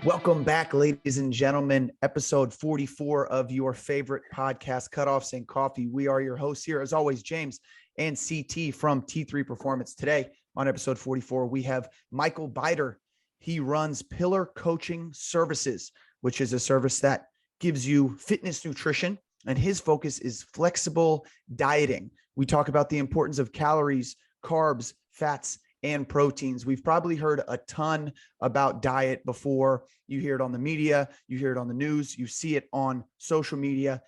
Welcome back, ladies and gentlemen. Episode 44 of your favorite podcast, Cutoffs and Coffee. We are your hosts here, as always, James and CT from T3 Performance. Today on episode 44, we have Michael Beiter. He runs Pillar Coaching Services, which is a service that gives you fitness nutrition, and his focus is flexible dieting. We talk about the importance of calories, carbs, fats, and proteins. We've probably heard a ton about diet before. You hear it on the media, you hear it on the news, you see it on social media.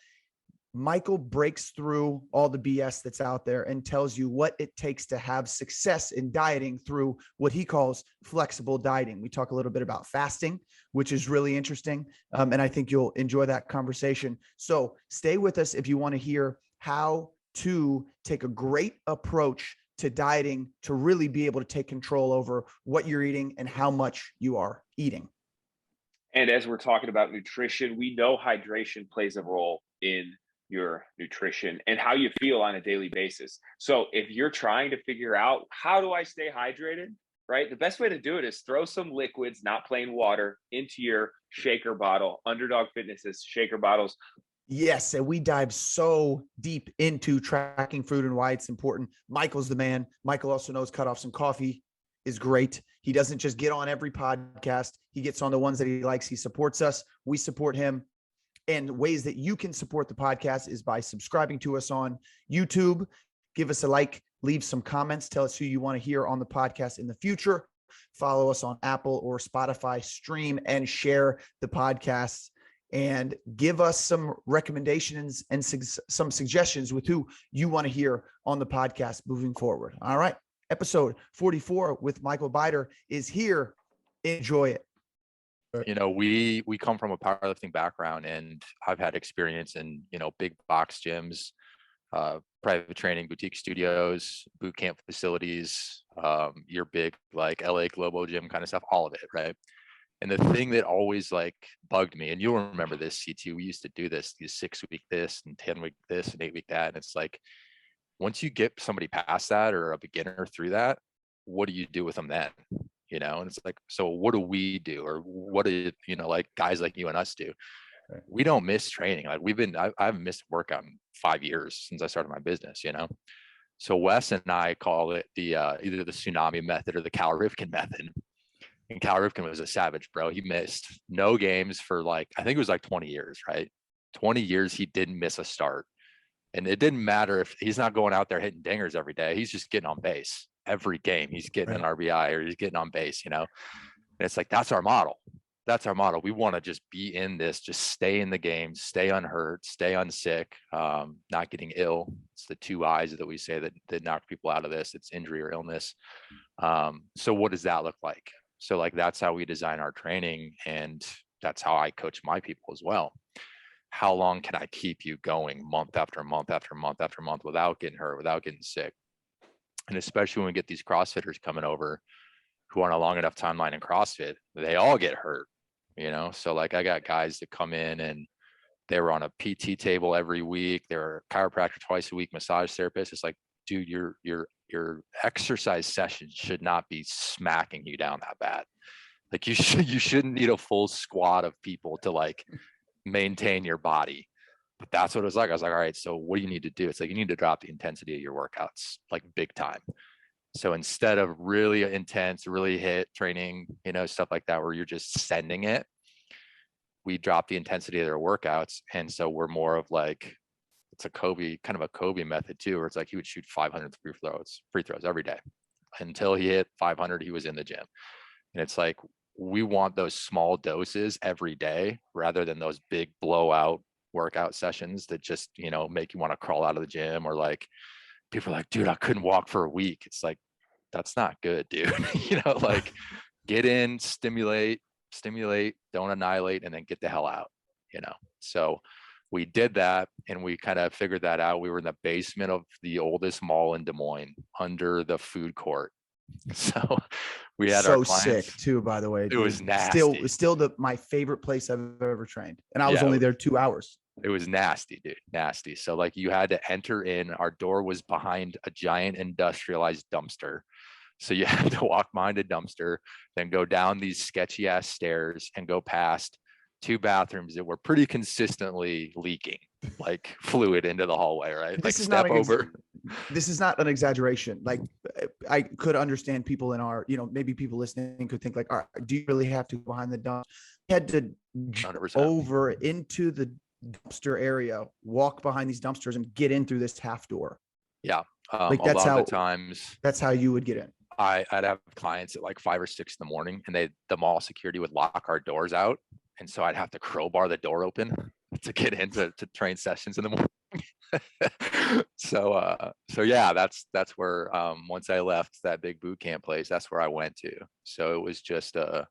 Michael breaks through all the BS that's out there and tells you what it takes to have success in dieting through what he calls flexible dieting. We talk a little bit about fasting, which is really interesting. And I think you'll enjoy that conversation. So stay with us if you want to hear how to take a great approach to dieting to really be able to take control over what you're eating and how much you are eating. And as we're talking about nutrition, we know hydration plays a role in your nutrition and how you feel on a daily basis. So if you're trying to figure out, how do I stay hydrated, right? The best way to do it is throw some liquids, not plain water, into your shaker bottle. Underdogg Fitness's shaker bottles. Yes, and we dive so deep into tracking food and why it's important. Michael's the man. Michael also knows Cutoffs and Coffee is great. He doesn't just get on every podcast. He gets on the ones that he likes. He supports us. We support him. And ways that you can support the podcast is by subscribing to us on YouTube. Give us a like, leave some comments. Tell us who you want to hear on the podcast in the future. Follow us on Apple or Spotify. Stream and share the podcast. And give us some recommendations and some suggestions with who you want to hear on the podcast moving forward. All right. Episode 44 with Michael Beiter is here. Enjoy it. You know, we come from a powerlifting background, and I've had experience in, big box gyms, private training, boutique studios, boot camp facilities, your big like LA Globo gym kind of stuff, all of it. Right. And the thing that always like bugged me, and you'll remember this, CT, we used to do this, these 6-week this and 10-week this and 8-week that. And it's like, once you get somebody past that or a beginner through that, what do you do with them then? And it's like, so what do we do? Or what do, like guys like you and us do? We don't miss training. Like I haven't missed workout in 5 years since I started my business, So Wes and I call it the either the tsunami method or the Cal Ripken method. And Cal Ripken was a savage, bro. He missed no games for I think it was like 20 years, right? 20 years he didn't miss a start. And it didn't matter if he's not going out there hitting dingers every day. He's just getting on base every game. He's getting an RBI or he's getting on base, And it's like, that's our model. That's our model. We want to just be in this, just stay in the game, stay unhurt, stay unsick, not getting ill. It's the 2 I's that we say that knock people out of this. It's injury or illness. So what does that look like? So that's how we design our training. And that's how I coach my people as well. How long can I keep you going month after month after month after month without getting hurt, without getting sick? And especially when we get these CrossFitters coming over who aren't a long enough timeline in CrossFit, they all get hurt, So I got guys that come in and they were on a PT table every week. They're a chiropractor twice a week, massage therapist. It's like, dude, your exercise sessions should not be smacking you down that bad. Like you shouldn't need a full squad of people to maintain your body. But that's what it was like. I was like, all right, so what do you need to do? It's like, you need to drop the intensity of your workouts, big time. So instead of really intense, really hit training, stuff like that, where you're just sending it, we drop the intensity of their workouts. And so we're more of it's a kind of a Kobe method too, where it's like he would shoot 500 free throws every day. Until he hit 500, he was in the gym. And it's like, we want those small doses every day rather than those big blowout workout sessions that just, make you want to crawl out of the gym, or people are like, dude, I couldn't walk for a week. It's like, that's not good, dude. Get in, stimulate, don't annihilate, and then get the hell out, So we did that, and we kind of figured that out. We were in the basement of the oldest mall in Des Moines under the food court. So we had our clients. Sick too, by the way. It was nasty. Still my favorite place I've ever trained. And I was only there 2 hours. It was nasty, dude. Nasty. So you had to enter in. Our door was behind a giant industrialized dumpster. So you have to walk behind a dumpster, then go down these sketchy ass stairs and go past 2 bathrooms that were pretty consistently leaking like fluid into the hallway, right? This Like is step not over. this is not an exaggeration. Like, I could understand people in our, maybe people listening could think like, all right, do you really have to go behind the dump? You had to jump 100%. over into the dumpster area, walk behind these dumpsters and get in through this half door. Yeah. Like A lot of the times that's how you would get in. I'd have clients at like 5 or 6 in the morning, and the mall security would lock our doors out. And so I'd have to crowbar the door open to get into train sessions in the morning. So yeah, that's where, once I left that big boot camp place, that's where I went to. So it was just a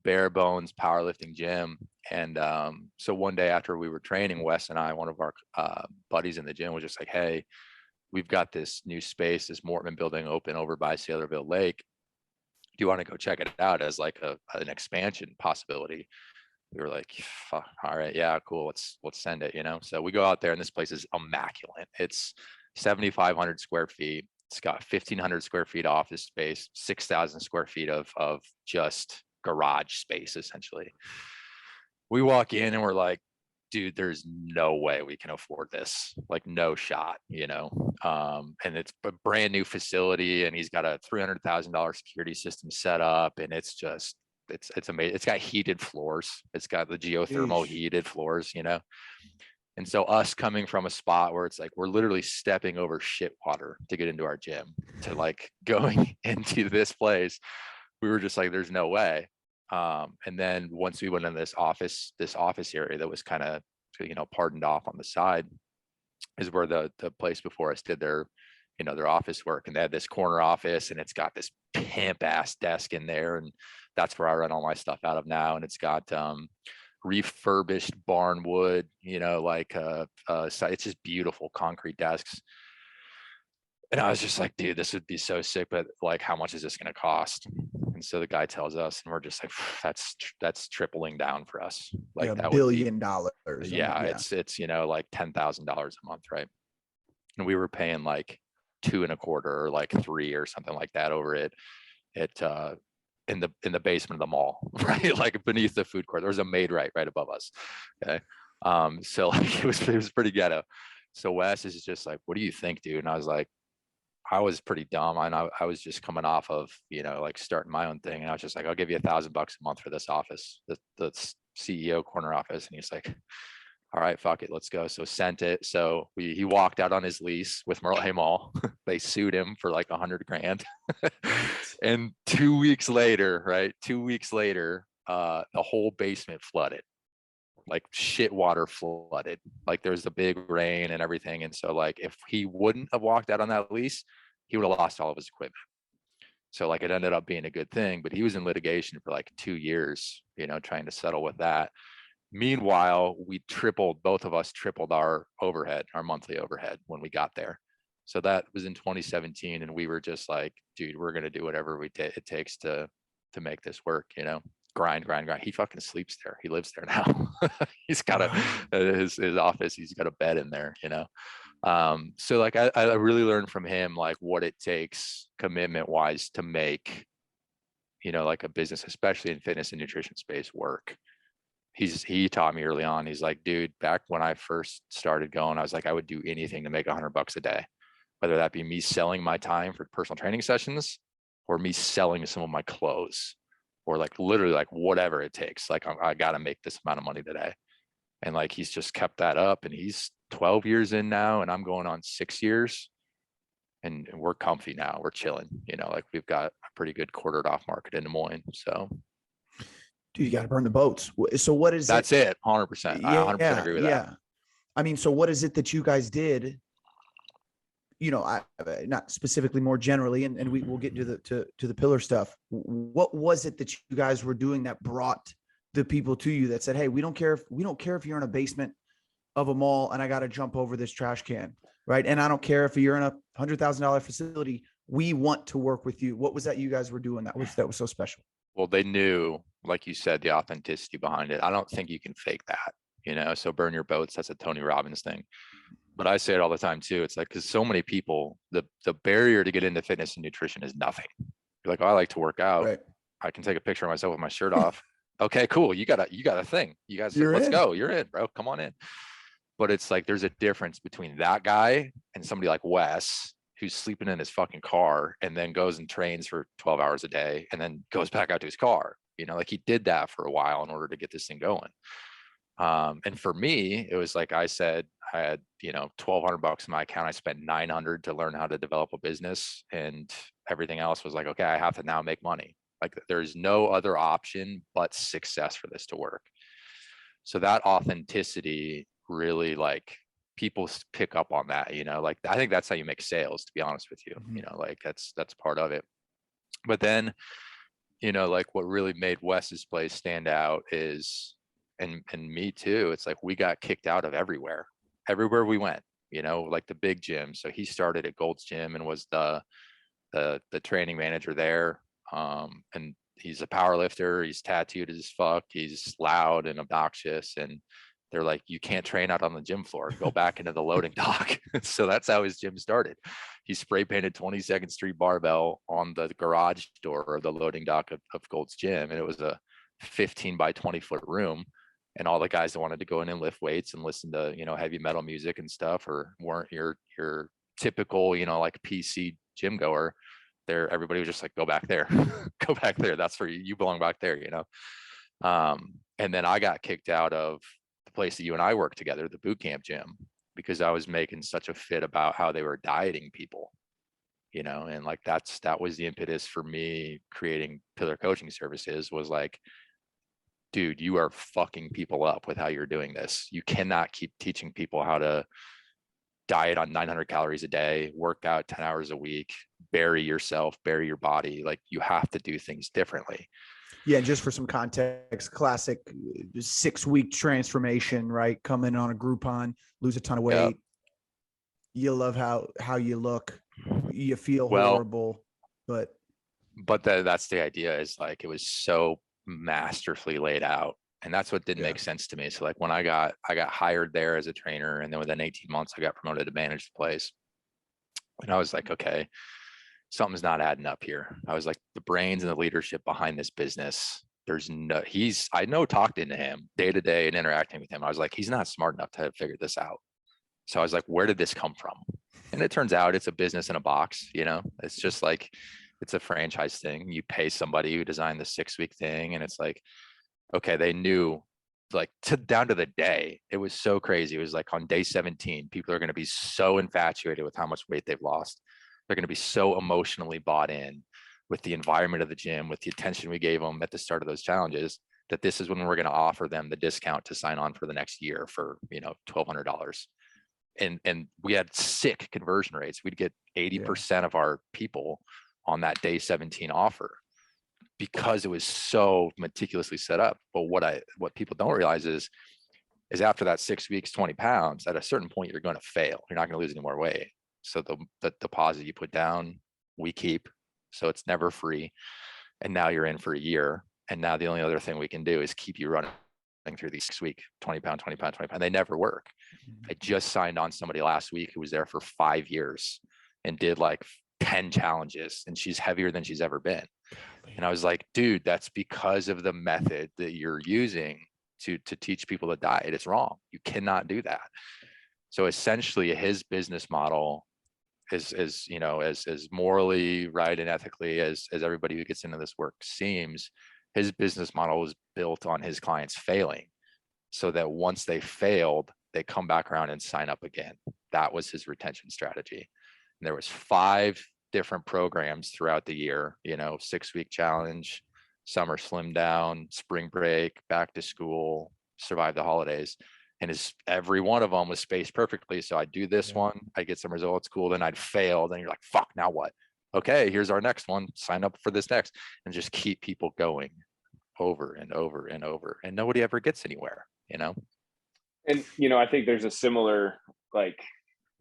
bare bones powerlifting gym. And so one day after we were training, Wes and I, one of our buddies in the gym, was just like, hey, we've got this new space, this Mortman building open over by Sailorville Lake. Do you want to go check it out as like an expansion possibility? We were like, fuck, all right, yeah, cool. Let's send it, So we go out there, and this place is immaculate. It's 7,500 square feet. It's got 1,500 square feet office space, 6,000 square feet of just garage space, essentially. We walk in and we're like, dude, there's no way we can afford this. Like, no shot, and it's a brand new facility, and he's got a $300,000 security system set up, and it's just, it's amazing. It's got heated floors. It's got the geothermal heated floors, And so us coming from a spot where it's like, we're literally stepping over shit water to get into our gym, to like going into this place, we were just like, there's no way. And then once we went in this office area that was kind of, pardoned off on the side, is where the place before us did their office work. And they had this corner office, and it's got this pimp ass desk in there. And that's where I run all my stuff out of now. And it's got refurbished barn wood, it's just beautiful concrete desks. And I was just like, dude, this would be so sick, but like, how much is this going to cost? And so the guy tells us, and we're just like, that's tripling down for us. Like, that $1 billion. Yeah, it's like $10,000 a month, right? And we were paying like 2.25 or like 3 or something like that over it in the basement of the mall, right? Like beneath the food court. There was a maid right above us. Okay. So like it was pretty ghetto. So Wes is just like, what do you think, dude? And I was like, I was pretty dumb. I was just coming off of, like starting my own thing. And I was just like, I'll give you $1,000 a month for this office, the CEO corner office. And he's like, all right, fuck it, let's go. So sent it. So he walked out on his lease with Merle Mall. They sued him for like $100,000. And 2 weeks later, the whole basement flooded. Like shit water flooded. Like there was a big rain and everything. And so like, if he wouldn't have walked out on that lease, he would have lost all of his equipment. So like, it ended up being a good thing, but he was in litigation for like 2 years, trying to settle with that. Meanwhile, both of us tripled our monthly overhead when we got there. So that was in 2017. And we were just like, dude, we're going to do whatever it takes to make this work, grind. He fucking sleeps there. He lives there now. He's got his office. He's got a bed in there, So like, I really learned from him, like what it takes commitment wise to make, like a business, especially in fitness and nutrition space, work. He taught me early on. He's like, dude, back when I first started going, I was like, I would do anything to make $100 a day, whether that be me selling my time for personal training sessions or me selling some of my clothes, or like literally like whatever it takes. Like I got to make this amount of money today. And like, he's just kept that up, and he's 12 years in now, and I'm going on 6 years, and we're comfy now. We're chilling, like we've got a pretty good quartered off market in Des Moines. So dude, you got to burn the boats. So what is that's it? 100%. I 100% agree with that. I mean, so what is it that you guys did? I not specifically, more generally, and we will get to the pillar stuff. What was it that you guys were doing that brought the people to you that said, hey, we don't care if you're in a basement of a mall and I got to jump over this trash can, right? And I don't care if you're in a $100,000 facility, we want to work with you. What was that you guys were doing that was so special? Well, they knew, like you said, the authenticity behind it. I don't think you can fake that, so burn your boats. That's a Tony Robbins thing. But I say it all the time too. It's like, because so many people, the barrier to get into fitness and nutrition is nothing. You're like, oh, I like to work out. Right. I can take a picture of myself with my shirt off. Okay, cool. You got a thing. You guys, You're let's in. go. You're in, bro. Come on in. But it's like, there's a difference between that guy and somebody like Wes, who's sleeping in his fucking car and then goes and trains for 12 hours a day and then goes back out to his car. You know, like he did that for a while in order to get this thing going. And for me, it was like I said, I had, you know, $1,200 in my account. I spent 900 to learn how to develop a business, and everything else was like, okay, I have to now make money. Like there's no other option but success for this to work. So that authenticity really, like, people pick up on that, you know, like I think that's how you make sales, to be honest with you. You know, like that's part of it. But then, you know, like what really made Wes's place stand out is, and me too, it's like we got kicked out of everywhere we went, you know, like the big gym. So he started at Gold's Gym and was the training manager there. And he's a power lifter. He's tattooed as fuck. He's loud and obnoxious. And they're like, you can't train out on the gym floor. Go back into the loading dock. So that's how his gym started. He spray painted 22nd Street barbell on the garage door or the loading dock of Gold's Gym. And it was a 15 by 20 foot room. And all the guys that wanted to go in and lift weights and listen to, you know, heavy metal music and stuff, or weren't your typical, you know, like PC gym goer, there, everybody was just like, go back there, go back there. That's where you belong, back there, you know? And then I got kicked out of the place that you and I worked together, the boot camp gym, because I was making such a fit about how they were dieting people, you know? And like, that was the impetus for me creating Pillar Coaching Services, was like, dude, you are fucking people up with how you're doing this. You cannot keep teaching people how to diet on 900 calories a day, work out 10 hours a week, bury yourself, bury your body. Like, you have to do things differently. Yeah. And just for some context, classic 6-week transformation, right? Come in on a Groupon, lose a ton of weight. Yep. You love how you look, you feel Well, horrible, but that's the idea, is like, it was so masterfully laid out, and that's what didn't make sense to me. So like when I got hired there as a trainer, and then within 18 months I got promoted to manage the place, and I was like, okay, something's not adding up here. I was like, the brains and the leadership behind this business, I know, talking to him day to day and interacting with him, I was like, he's not smart enough to have figured this out. So I was like, where did this come from? And it turns out it's a business in a box, you know. It's just like, it's a franchise thing. You pay somebody who designed the 6-week thing, and it's like, okay, they knew, like, down to the day. It was so crazy. It was like on day 17, people are going to be so infatuated with how much weight they've lost. They're going to be so emotionally bought in with the environment of the gym, with the attention we gave them at the start of those challenges, that this is when we're going to offer them the discount to sign on for the next year for, you know, $1,200. And we had sick conversion rates. We'd get 80% of our people on that day 17 offer, because it was so meticulously set up. But what people don't realize is after that 6 weeks, 20 pounds, at a certain point, you're going to fail. You're not going to lose any more weight. So the deposit you put down, we keep. So it's never free. And now you're in for a year. And now the only other thing we can do is keep you running through these 6 week, 20 pound, 20 pound, 20 pound. They never work. I just signed on somebody last week who was there for 5 years and did like 10 challenges, and she's heavier than she's ever been. And I was like, dude, that's because of the method that you're using to teach people to diet. It's wrong. You cannot do that. So essentially his business model is, you know, as morally right and ethically as everybody who gets into this work seems, his business model was built on his clients failing, so that once they failed, they come back around and sign up again. That was his retention strategy. And there was 5 different programs throughout the year, you know, 6-week challenge, summer slim down, spring break, back to school, survive the holidays. And every one of them was spaced perfectly. So I'd do this one, I'd get some results, cool, then I'd fail. Then you're like, fuck, now what? Okay, here's our next one, sign up for this next, and just keep people going over and over and over. And nobody ever gets anywhere, you know? And, you know, I think there's a similar, like,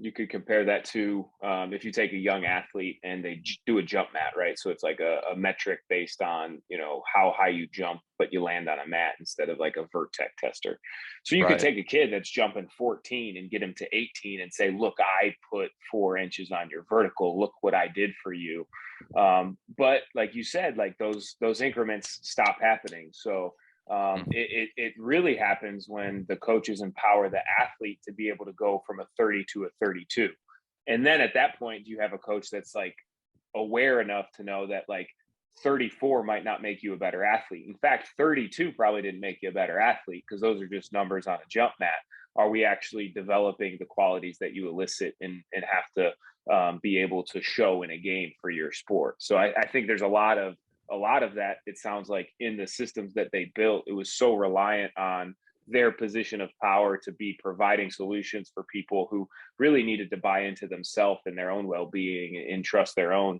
You could compare that to if you take a young athlete and they do a jump mat, right? So it's like a metric based on, you know, how high you jump, but you land on a mat instead of like a vertec tester. So you could take a kid that's jumping 14 and get him to 18 and say, look, I put 4 inches on your vertical. Look what I did for you. But like you said, like those increments stop happening. So it really happens when the coaches empower the athlete to be able to go from a 30 to a 32. And then at that point, you have a coach that's like aware enough to know that like 34 might not make you a better athlete. In fact, 32 probably didn't make you a better athlete because those are just numbers on a jump mat. Are we actually developing the qualities that you elicit and have to be able to show in a game for your sport? So I think there's a lot of that. It sounds like in the systems that they built, it was so reliant on their position of power to be providing solutions for people who really needed to buy into themselves and their own well-being and trust their own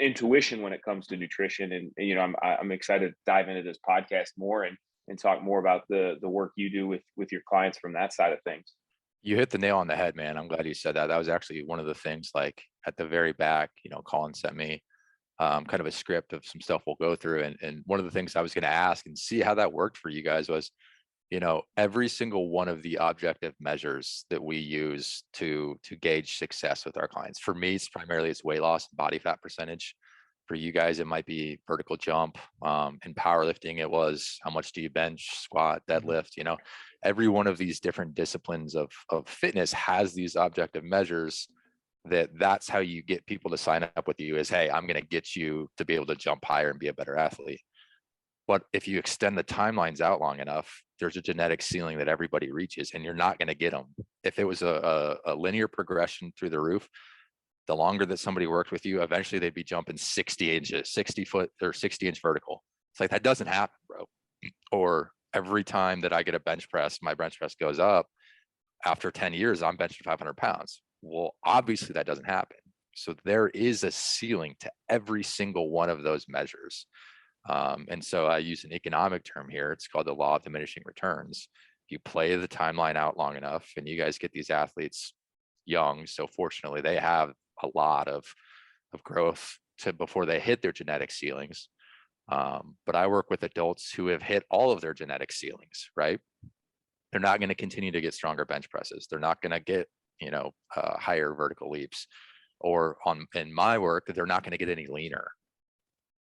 intuition when it comes to nutrition. And you know, I'm excited to dive into this podcast more and talk more about the work you do with your clients from that side of things. You hit the nail on the head, man. I'm glad you said that. That was actually one of the things, like at the very back, you know, Colin sent me kind of a script of some stuff we'll go through. And one of the things I was going to ask and see how that worked for you guys was, you know, every single one of the objective measures that we use to gauge success with our clients. For me, it's weight loss and body fat percentage. For you guys, it might be vertical jump. In powerlifting, it was how much do you bench, squat, deadlift. You know, every one of these different disciplines of fitness has these objective measures that's how you get people to sign up with you is, hey, I'm going to get you to be able to jump higher and be a better athlete. But if you extend the timelines out long enough, there's a genetic ceiling that everybody reaches and you're not going to get them. If it was a linear progression through the roof, the longer that somebody worked with you, eventually they'd be jumping 60 inches, 60 foot or 60 inch vertical. It's like, that doesn't happen, bro. Or every time that I get a bench press, my bench press goes up. After 10 years, I'm benching 500 pounds. Well, obviously that doesn't happen. So there is a ceiling to every single one of those measures. And so I use an economic term here. It's called the Law of Diminishing Returns. You play the timeline out long enough, and you guys get these athletes young. So fortunately, they have a lot of growth before they hit their genetic ceilings. But I work with adults who have hit all of their genetic ceilings, right? They're not going to continue to get stronger bench presses. They're not going to get, you know, higher vertical leaps, or in my work, they're not going to get any leaner.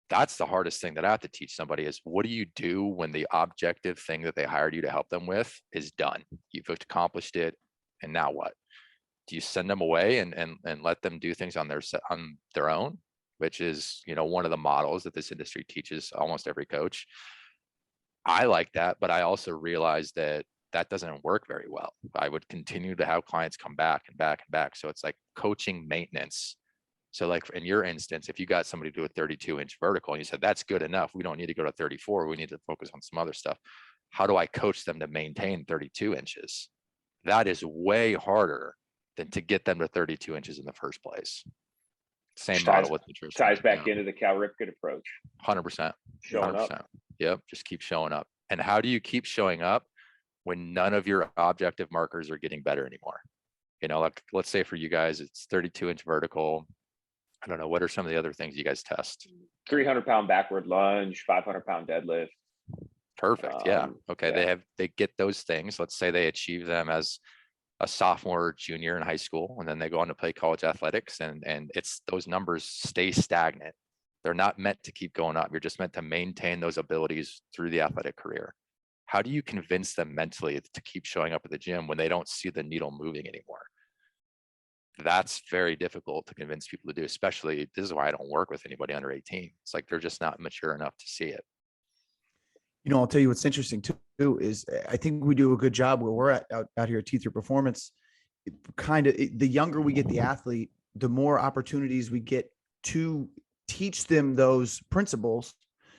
That's the hardest thing that I have to teach somebody is, what do you do when the objective thing that they hired you to help them with is done? You've accomplished it. And now what? Do you send them away and let them do things on their own, which is, you know, one of the models that this industry teaches almost every coach. I like that, but I also realized that doesn't work very well. I would continue to have clients come back and back and back. So it's like coaching maintenance. So like in your instance, if you got somebody to do a 32 inch vertical and you said, that's good enough, we don't need to go to 34, we need to focus on some other stuff. How do I coach them to maintain 32 inches? That is way harder than to get them to 32 inches in the first place. Same model with nutrition. Ties back into the Cal Ripken approach. 100%. Showing 100%. Up. Yep. Just keep showing up. And how do you keep showing up when none of your objective markers are getting better anymore? You know, like let's say for you guys, it's 32 inch vertical. I don't know. What are some of the other things you guys test? 300-pound backward lunge, 500-pound deadlift. Perfect. Yeah. Okay. Yeah. They get those things. Let's say they achieve them as a sophomore or junior in high school, and then they go on to play college athletics, and it's those numbers stay stagnant. They're not meant to keep going up. You're just meant to maintain those abilities through the athletic career. How do you convince them mentally to keep showing up at the gym when they don't see the needle moving anymore? That's very difficult to convince people to do, especially, this is why I don't work with anybody under 18. It's like, they're just not mature enough to see it. You know, I'll tell you what's interesting too, is I think we do a good job where we're out here at T3 Performance. The younger we get the athlete, the more opportunities we get to teach them those principles.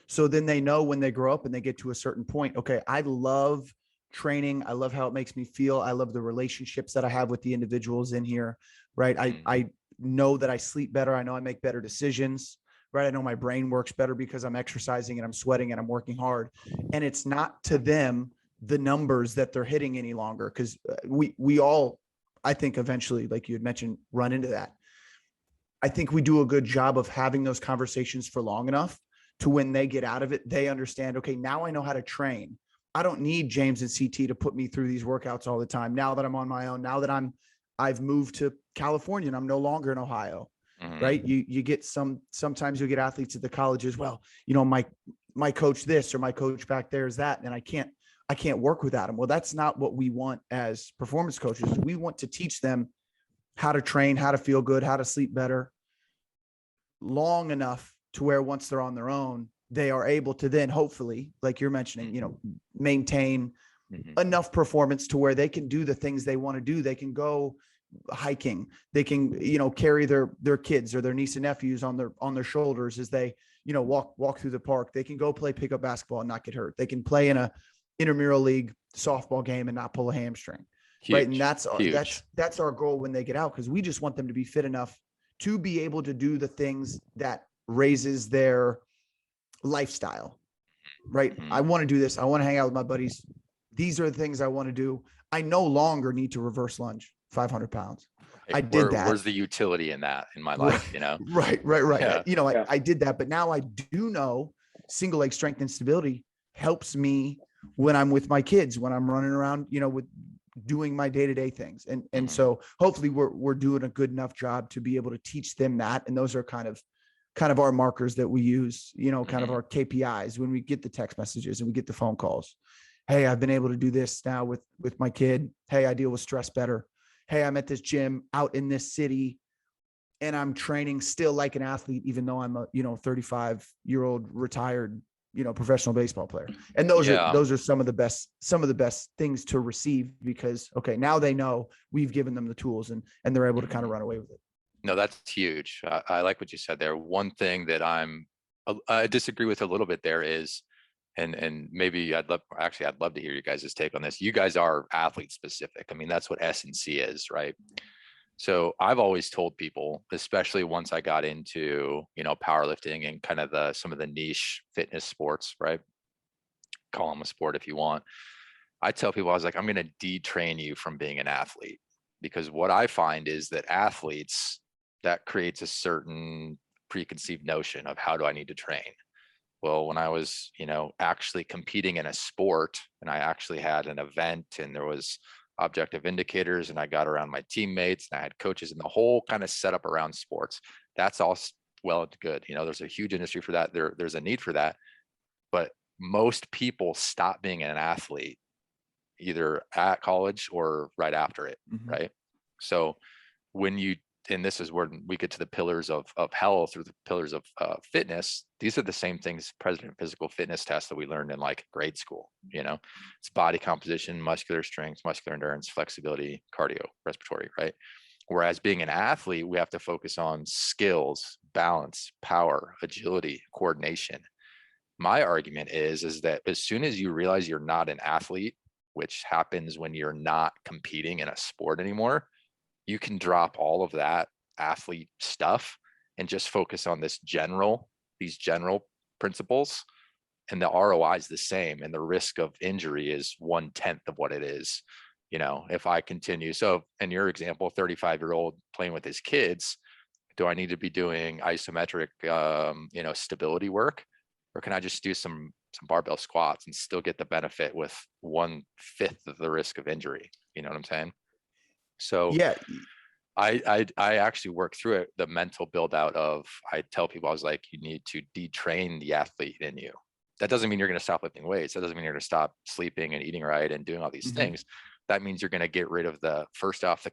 So then they know when they grow up and they get to a certain point, okay, I love training. I love how it makes me feel. I love the relationships that I have with the individuals in here, right? I know that I sleep better. I know I make better decisions, right? I know my brain works better because I'm exercising and I'm sweating and I'm working hard. And it's not to them the numbers that they're hitting any longer, because we all I think eventually, like you had mentioned, run into that. I think we do a good job of having those conversations for long enough to when they get out of it, they understand, okay, now I know how to train. I don't need James and CT to put me through these workouts all the time. Now that I'm on my own, now that I've moved to California and I'm no longer in Ohio, right? You get sometimes you get athletes at the colleges. Well, my coach this or my coach back there is that, and I can't work without them. Well, that's not what we want as performance coaches. We want to teach them how to train, how to feel good, how to sleep better long enough to where once they're on their own, they are able to then hopefully, like you're mentioning, maintain enough performance to where they can do the things they want to do. They can go hiking. They can, carry their kids or their niece and nephews on their shoulders as they, walk through the park. They can go play pickup basketball and not get hurt. They can play in a intramural league softball game and not pull a hamstring. Huge, right. And that's our goal when they get out, because we just want them to be fit enough to be able to do the things that raises their lifestyle, right? I want to do this. I want to hang out with my buddies. These are the things I want to do. I no longer need to reverse lunge 500 pounds. I did that. Where's the utility in that in my life, Right. Yeah. I did that, but now I do know single leg strength and stability helps me when I'm with my kids, when I'm running around, with doing my day-to-day things. And so hopefully we're doing a good enough job to be able to teach them that. And those are kind of our markers that we use, kind of our KPIs when we get the text messages and we get the phone calls. Hey, I've been able to do this now with my kid. Hey, I deal with stress better. Hey, I'm at this gym out in this city and I'm training still like an athlete, even though I'm a, 35-year-old retired, professional baseball player. And those are some of the best things to receive, because, okay, now they know we've given them the tools and they're able to kind of run away with it. No, that's huge. I like what you said there. One thing that I disagree with a little bit there is, and maybe I'd love to hear you guys' take on this. You guys are athlete specific. I mean, that's what S&C is, right? So I've always told people, especially once I got into, powerlifting and kind of some of the niche fitness sports, right? Call them a sport if you want. I tell people, I was like, I'm going to detrain you from being an athlete, because what I find is that athletes, that creates a certain preconceived notion of how do I need to train. Well, when I was, actually competing in a sport and I actually had an event and there was objective indicators and I got around my teammates and I had coaches and the whole kind of setup around sports, that's all well and good. There's a huge industry for that. There's a need for that. But most people stop being an athlete either at college or right after it, right? So and this is where we get to the pillars of health, or the pillars of fitness. These are the same things, President Physical Fitness Test, that we learned in like grade school. It's body composition, muscular strength, muscular endurance, flexibility, cardio, respiratory, right? Whereas being an athlete, we have to focus on skills, balance, power, agility, coordination. My argument is that as soon as you realize you're not an athlete, which happens when you're not competing in a sport anymore, you can drop all of that athlete stuff and just focus on these general principles, and the ROI is the same. And the risk of injury is 1/10 of what it is, if I continue. So in your example, 35-year-old playing with his kids, do I need to be doing isometric, stability work, or can I just do some barbell squats and still get the benefit with 1/5 of the risk of injury? You know what I'm saying? So yeah, I actually work through it, the mental build out of, I tell people, I was like, you need to detrain the athlete in you. That doesn't mean you're going to stop lifting weights. That doesn't mean you're going to stop sleeping and eating right and doing all these things. That means you're going to get rid of the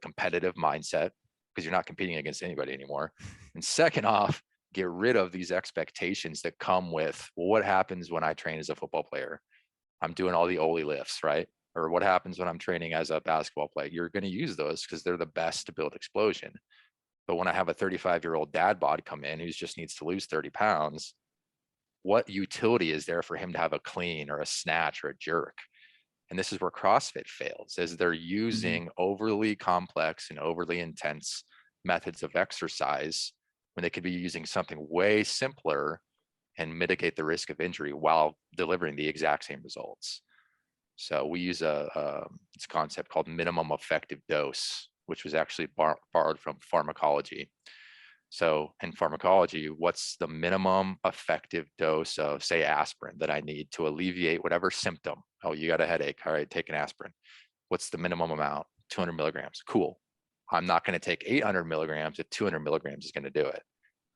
competitive mindset, because you're not competing against anybody anymore. And second off, get rid of these expectations that come with, well, what happens when I train as a football player? I'm doing all the Oli lifts, right? Or what happens when I'm training as a basketball player? You're going to use those because they're the best to build explosion. But when I have a 35-year-old dad bod come in who just needs to lose 30 pounds, what utility is there for him to have a clean or a snatch or a jerk? And this is where CrossFit fails, is they're using overly complex and overly intense methods of exercise when they could be using something way simpler and mitigate the risk of injury while delivering the exact same results. So we use a concept called minimum effective dose which was actually borrowed from pharmacology. So in pharmacology, what's the minimum effective dose of, say, aspirin that I need to alleviate whatever symptom? Oh, you got a headache. All right, take an aspirin. What's the minimum amount? 200 milligrams. Cool. I'm not going to take 800 milligrams if 200 milligrams is going to do it,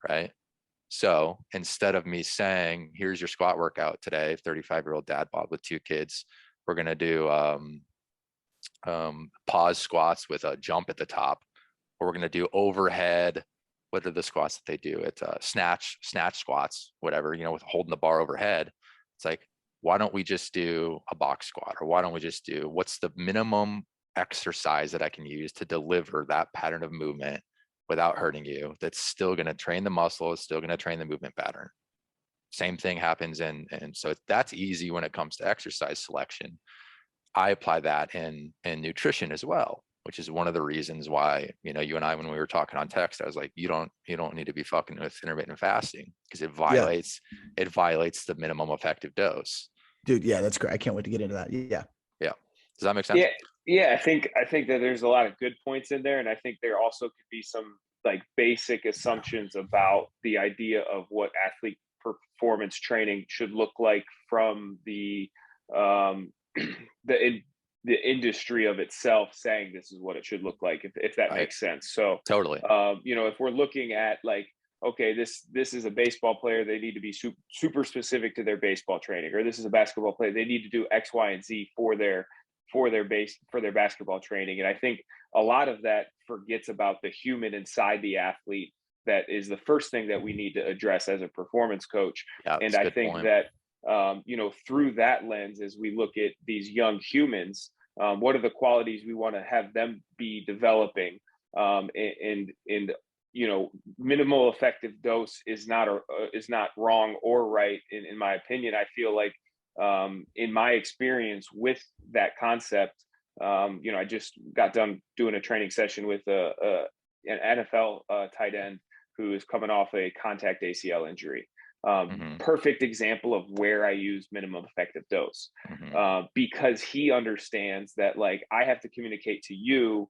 right? So instead of me saying, here's your squat workout today, 35-year-old dad bod with 2 kids, we're going to do pause squats with a jump at the top, or we're going to do overhead. What are the squats that they do? It's snatch squats, whatever, with holding the bar overhead. It's like, why don't we just do a box squat? Or why don't we just do, what's the minimum exercise that I can use to deliver that pattern of movement without hurting you? That's still going to train the muscle, it's still going to train the movement pattern. Same thing happens and so that's easy when it comes to exercise selection. I apply that in nutrition as well, which is one of the reasons why, you and I, when we were talking on text, I was like, you don't need to be fucking with intermittent fasting because it violates the minimum effective dose. Dude, yeah, that's great. I can't wait to get into that. Yeah. Does that make sense? Yeah. I think that there's a lot of good points in there, and I think there also could be some like basic assumptions about the idea of what athlete performance training should look like from the industry of itself saying this is what it should look like, if that makes sense. So totally, if we're looking at like, okay, this is a baseball player, they need to be super specific to their baseball training, or this is a basketball player, they need to do X, Y, and Z for their basketball training. And I think a lot of that forgets about the human inside the athlete. That is the first thing that we need to address as a performance coach. And I think that through that lens, as we look at these young humans, what are the qualities we want to have them be developing? And minimal effective dose is not wrong or right. In my opinion, I feel like in my experience with that concept, I just got done doing a training session with an NFL tight end who is coming off a contact ACL injury. Perfect example of where I use minimum effective dose, because he understands that, like, I have to communicate to you,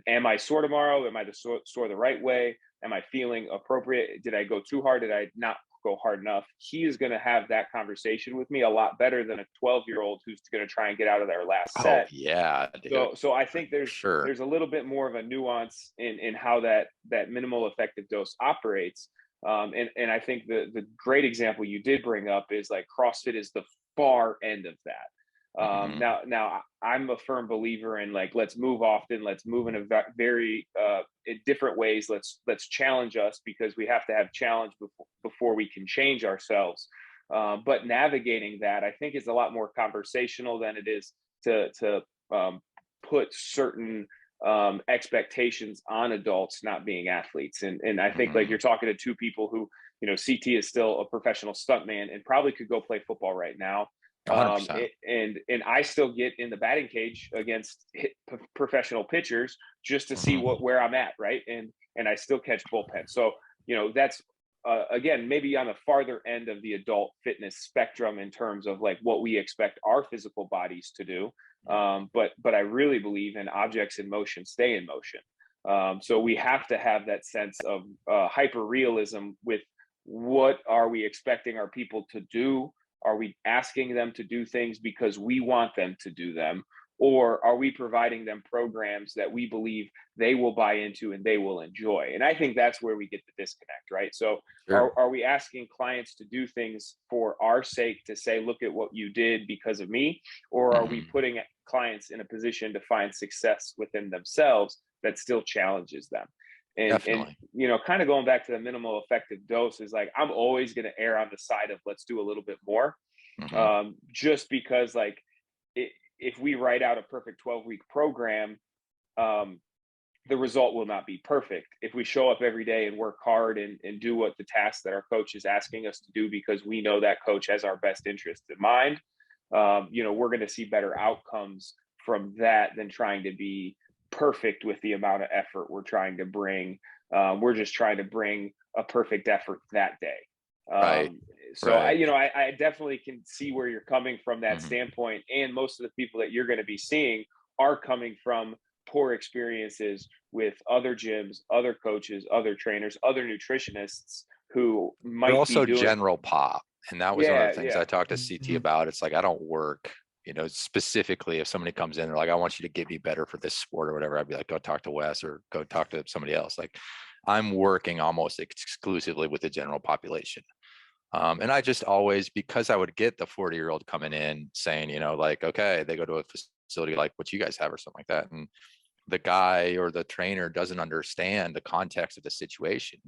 am I sore tomorrow? Am I sore the right way? Am I feeling appropriate? Did I go too hard? Did I not go hard enough? He is going to have that conversation with me a lot better than a 12-year-old who's going to try and get out of their last set. Oh yeah, dude. So I think there's a little bit more of a nuance in how that minimal effective dose operates. And I think the great example you did bring up is like CrossFit is the far end of that. Now I'm a firm believer in, like, let's move often, let's move in a very in different ways. Let's challenge us, because we have to have challenge before we can change ourselves. But navigating that, I think, is a lot more conversational than it is to put certain expectations on adults not being athletes. And I think like you're talking to two people who, CT is still a professional stuntman and probably could go play football right now. And I still get in the batting cage against professional pitchers just to see where I'm at, right? And I still catch bullpen. So that's again, maybe on the farther end of the adult fitness spectrum in terms of like what we expect our physical bodies to do. But I really believe in objects in motion stay in motion. So we have to have that sense of hyper realism with what are we expecting our people to do. Are we asking them to do things because we want them to do them? Or are we providing them programs that we believe they will buy into and they will enjoy? And I think that's where we get the disconnect, right? So are we asking clients to do things for our sake, to say, look at what you did because of me? Or are we putting clients in a position to find success within themselves that still challenges them? And kind of going back to the minimal effective dose is like, I'm always going to err on the side of let's do a little bit more, just because like if we write out a perfect 12-week program, the result will not be perfect. If we show up every day and work hard and do what the tasks that our coach is asking us to do, because we know that coach has our best interest in mind, we're going to see better outcomes from that than trying to be perfect with the amount of effort we're trying to bring. We're just trying to bring a perfect effort that day. So I definitely can see where you're coming from that standpoint. And most of the people that you're going to be seeing are coming from poor experiences with other gyms, other coaches, other trainers, other nutritionists who But might be also doing. general pop. And that was one of Yeah, the things yeah. I talked to CT about. It's like, I don't work, specifically if somebody comes in, they're like, I want you to get me better for this sport or whatever. I'd be like, go talk to Wes or go talk to somebody else. Like, I'm working almost exclusively with the general population. And I just always, because I would get the 40-year-old coming in saying, like, okay, they go to a facility like what you guys have or something like that. And the guy or the trainer doesn't understand the context of the situation.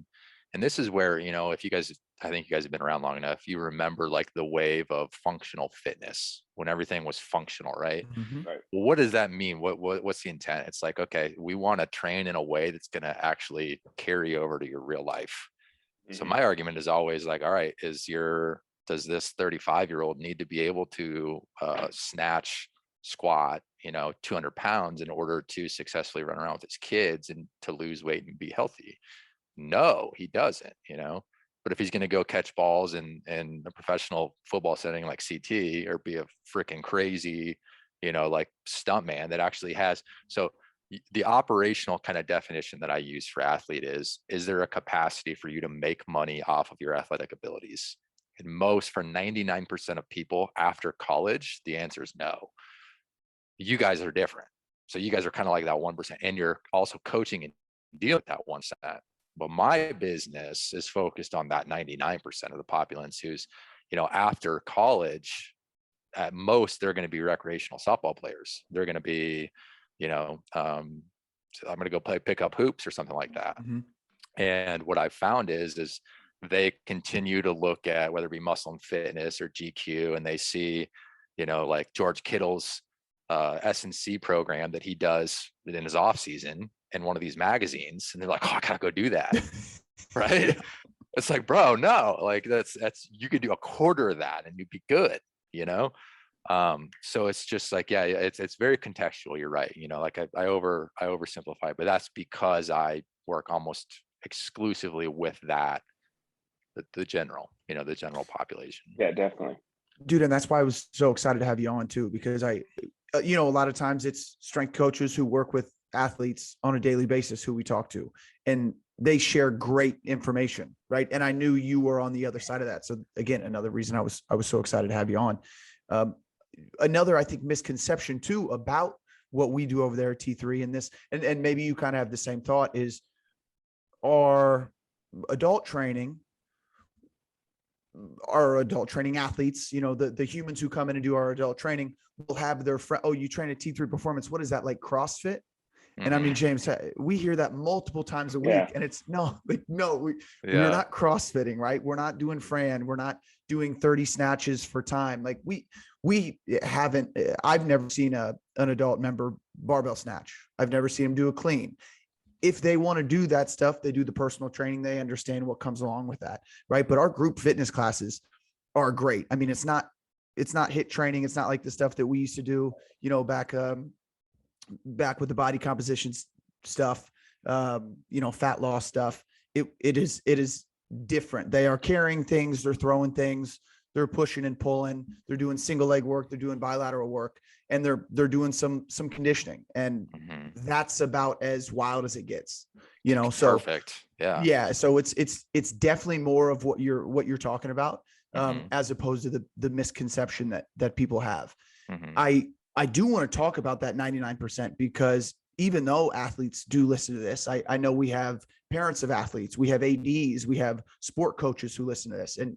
And this is where, if you guys, I think you guys have been around long enough, you remember like the wave of functional fitness when everything was functional, right? Mm-hmm. Right. Well, what does that mean? What's the intent? It's like, okay, we want to train in a way that's going to actually carry over to your real life. So my argument is always like, all right, does this 35-year-old need to be able to snatch, squat, 200 pounds in order to successfully run around with his kids and to lose weight and be healthy? No, he doesn't, but if he's going to go catch balls in a professional football setting like CT, or be a freaking crazy, like stunt man that actually has, so the operational kind of definition that I use for athlete is there a capacity for you to make money off of your athletic abilities? And for 99% of people after college, the answer is no. You guys are different. So you guys are kind of like that 1%, and you're also coaching and dealing with that 1%. But my business is focused on that 99% of the populace who's, after college, at most, they're going to be recreational softball players. They're going to be, I'm going to go pick up hoops or something like that. Mm-hmm. And what I've found is they continue to look at whether it be Muscle and Fitness or GQ, and they see, like George Kittle's S&C program that he does in his off season in one of these magazines, and they're like, oh, I gotta go do that. Right? It's like, bro, no, like that's you could do a quarter of that and you'd be good, so it's just like, yeah, it's very contextual. You're right. Like I oversimplify, but that's because I work almost exclusively with the general population. Yeah, definitely. Dude, and that's why I was so excited to have you on too, because a lot of times it's strength coaches who work with athletes on a daily basis who we talk to, and they share great information, right? And I knew you were on the other side of that. So again, another reason I was so excited to have you on. Another, I think, misconception too about what we do over there at T3 and this, and maybe you kind of have the same thought, is our adult training athletes, the humans who come in and do our adult training will have their friend, oh, you train at T3 Performance. What is that, like CrossFit? And I mean, James, we hear that multiple times a week, and it's we're not CrossFitting, right? We're not doing Fran. We're not doing 30 snatches for time. Like I've never seen an adult member barbell snatch. I've never seen them do a clean. If they want to do that stuff, they do the personal training. They understand what comes along with that, right? But our group fitness classes are great. I mean, it's not HIIT training. It's not like the stuff that we used to do, back with the body composition stuff, fat loss stuff. It is different. They are carrying things, they're throwing things, they're pushing and pulling, they're doing single leg work, they're doing bilateral work, and they're doing some conditioning. And that's about as wild as it gets, so perfect. Yeah. Yeah. So it's definitely more of what you're talking about, as opposed to the misconception that people have. I do want to talk about that 99%, because even though athletes do listen to this, I know we have parents of athletes, we have ADs, we have sport coaches who listen to this. And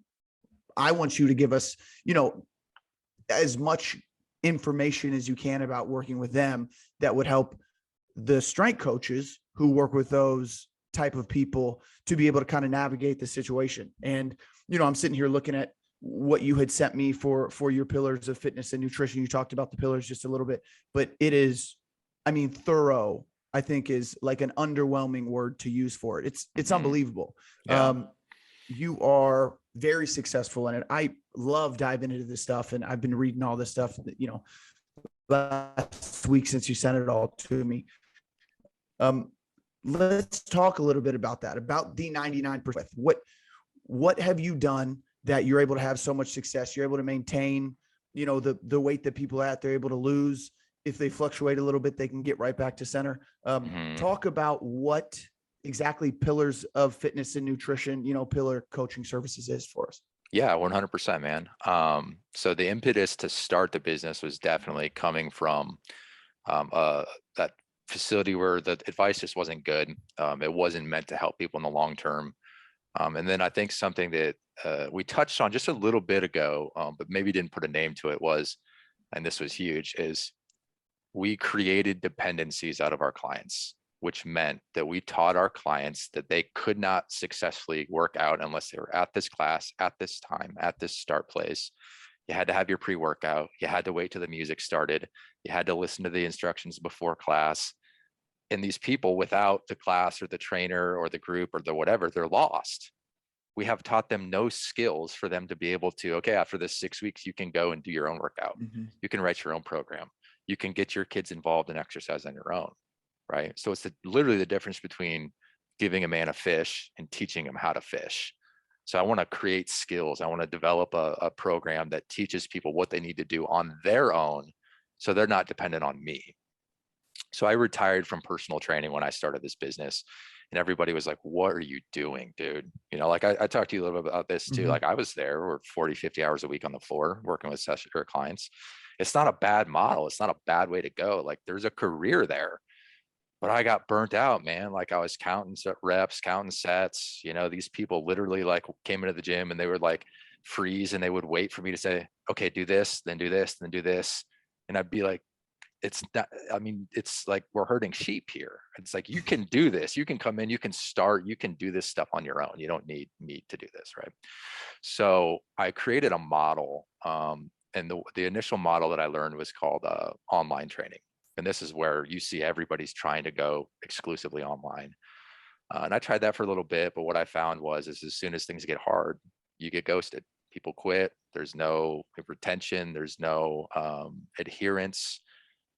I want you to give us, as much information as you can about working with them that would help the strength coaches who work with those type of people to be able to kind of navigate the situation. And, I'm sitting here looking at what you had sent me for your pillars of fitness and nutrition. You talked about the pillars just a little bit, but it is, thorough, I think, is like an underwhelming word to use for it. It's unbelievable. Yeah. You are very successful in it. I love diving into this stuff, and I've been reading all this stuff that, last week since you sent it all to me. Let's talk a little bit about that, about the 99%. What have you done that you're able to have so much success? You're able to maintain, the weight that people are at, they're able to lose, if they fluctuate a little bit, they can get right back to center. Talk about what exactly Pillars of Fitness and Nutrition, Pillar Coaching Services is for us. Yeah, 100%, man. So the impetus to start the business was definitely coming from that facility where the advice just wasn't good. It wasn't meant to help people in the long term. And then I think something that we touched on just a little bit ago, but maybe didn't put a name to it was, and this was huge, is we created dependencies out of our clients, which meant that we taught our clients that they could not successfully work out unless they were at this class, at this time, at this start place. You had to have your pre-workout. You had to wait till the music started. You had to listen to the instructions before class. And these people, without the class or the trainer or the group or the whatever, they're lost. We have taught them no skills for them to be able to, okay, after this 6 weeks, you can go and do your own workout. You can write your own program. You can get your kids involved in exercise on your own, right? So it's literally the difference between giving a man a fish and teaching him how to fish. So I want to create skills. I want to develop a program that teaches people what they need to do on their own so they're not dependent on me. So I retired from personal training when I started this business, and everybody was like, what are you doing, dude? Like I talked to you a little bit about this too. Like I was there, or 40, 50 hours a week on the floor working with session or clients. It's not a bad model. It's not a bad way to go. Like there's a career there, but I got burnt out, man. Like I was counting reps, counting sets. These people literally like came into the gym and they would like freeze and they would wait for me to say, okay, do this, then do this, then do this. And I'd be like, it's not, it's like we're herding sheep here. It's like, you can do this. You can come in, you can start, you can do this stuff on your own. You don't need me to do this, right? So I created a model. And the initial model that I learned was called online training. And this is where you see everybody's trying to go exclusively online. And I tried that for a little bit, but what I found was as soon as things get hard, you get ghosted. People quit. There's no retention. There's no adherence.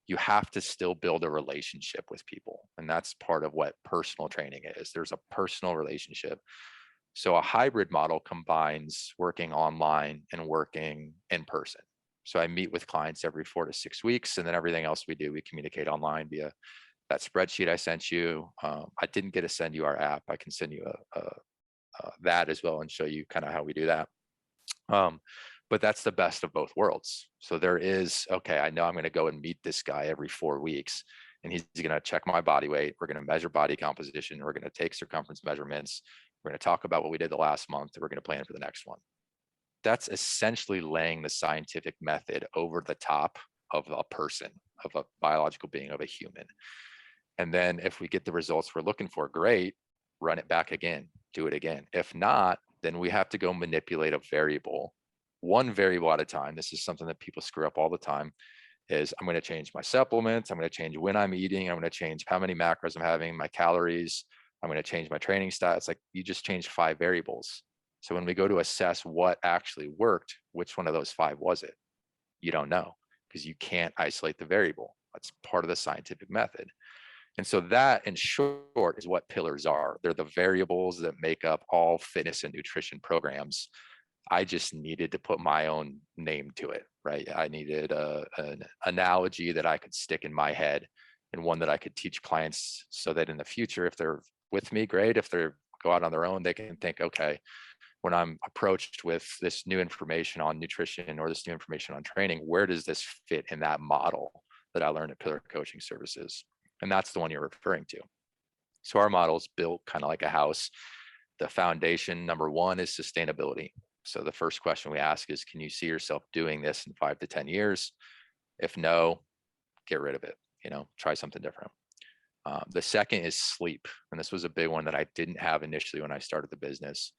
You have to still build a relationship with people. And that's part of what personal training is. There's a personal relationship. So a hybrid model combines working online and working in person. So I meet with clients every 4 to 6 weeks, and then everything else we do, we communicate online via that spreadsheet I sent you. I didn't get to send you our app. I can send you that as well and show you kind of how we do that. But that's the best of both worlds. So there is, okay, I know I'm going to go and meet this guy every 4 weeks, and he's going to check my body weight. We're going to measure body composition. We're going to take circumference measurements. We're going to talk about what we did the last month. And we're going to plan for the next one. That's essentially laying the scientific method over the top of a person, of a biological being, of a human. And then if we get the results we're looking for, great, run it back again, do it again. If not, then we have to go manipulate a variable, one variable at a time. This is something that people screw up all the time. Is I'm going to change my supplements. I'm going to change when I'm eating. I'm going to change how many macros I'm having, my calories. I'm going to change my training style. It's like you just changed 5 variables. So when we go to assess what actually worked, which one of those 5 was it? You don't know, because you can't isolate the variable. That's part of the scientific method. And so that, in short, is what pillars are. They're the variables that make up all fitness and nutrition programs. I just needed to put my own name to it, right? I needed an analogy that I could stick in my head, and one that I could teach clients so that in the future, if they're with me, great. If they go out on their own, they can think, okay, when I'm approached with this new information on nutrition or this new information on training, where does this fit in that model that I learned at Pillar Coaching Services? And that's the one you're referring to. So our model is built kind of like a house. The foundation, number 1, is sustainability. So the first question we ask is, can you see yourself doing this in 5 to 10 years? If no, get rid of it, try something different. The second is sleep. And this was a big one that I didn't have initially when I started the business.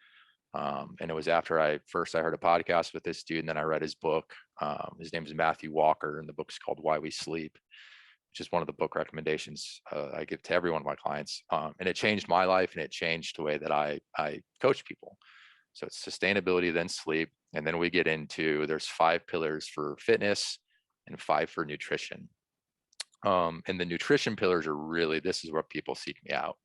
And it was after I heard a podcast with this dude, and then I read his book. His name is Matthew Walker, and the book's called Why We Sleep, which is one of the book recommendations I give to every one of my clients. And it changed my life, and it changed the way that I coach people. So it's sustainability, then sleep. And then we get into, there's 5 pillars for fitness and 5 for nutrition. And the nutrition pillars are really, this is where people seek me out.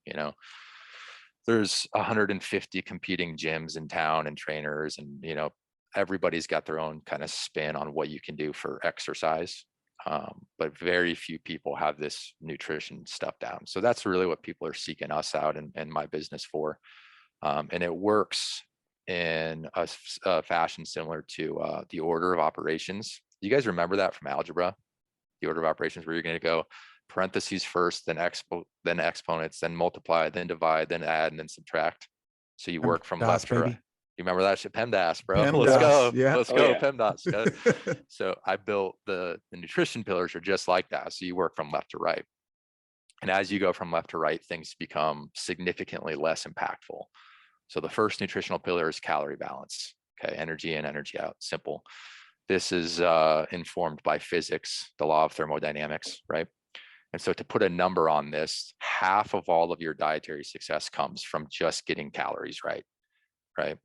There's 150 competing gyms in town and trainers, and everybody's got their own kind of spin on what you can do for exercise. but very few people have this nutrition stuff down. So that's really what people are seeking us out and my business for. And it works in a fashion similar to the order of operations. You guys remember that from algebra? The order of operations, where you're going to go parentheses first, then exponents, then multiply, then divide, then add, and then subtract. So you work from left to right. You remember that shit? PEMDAS, bro. PEMDAS, Let's go. yeah. Let's Oh, go, yeah. PEMDAS. So I built the nutrition pillars are just like that. So you work from left to right. And as you go from left to right, things become significantly less impactful. So the first nutritional pillar is calorie balance. Okay, energy in, energy out, simple. This is informed by physics, the law of thermodynamics, right? And so to put a number on this, half of all of your dietary success comes from just getting calories right, right?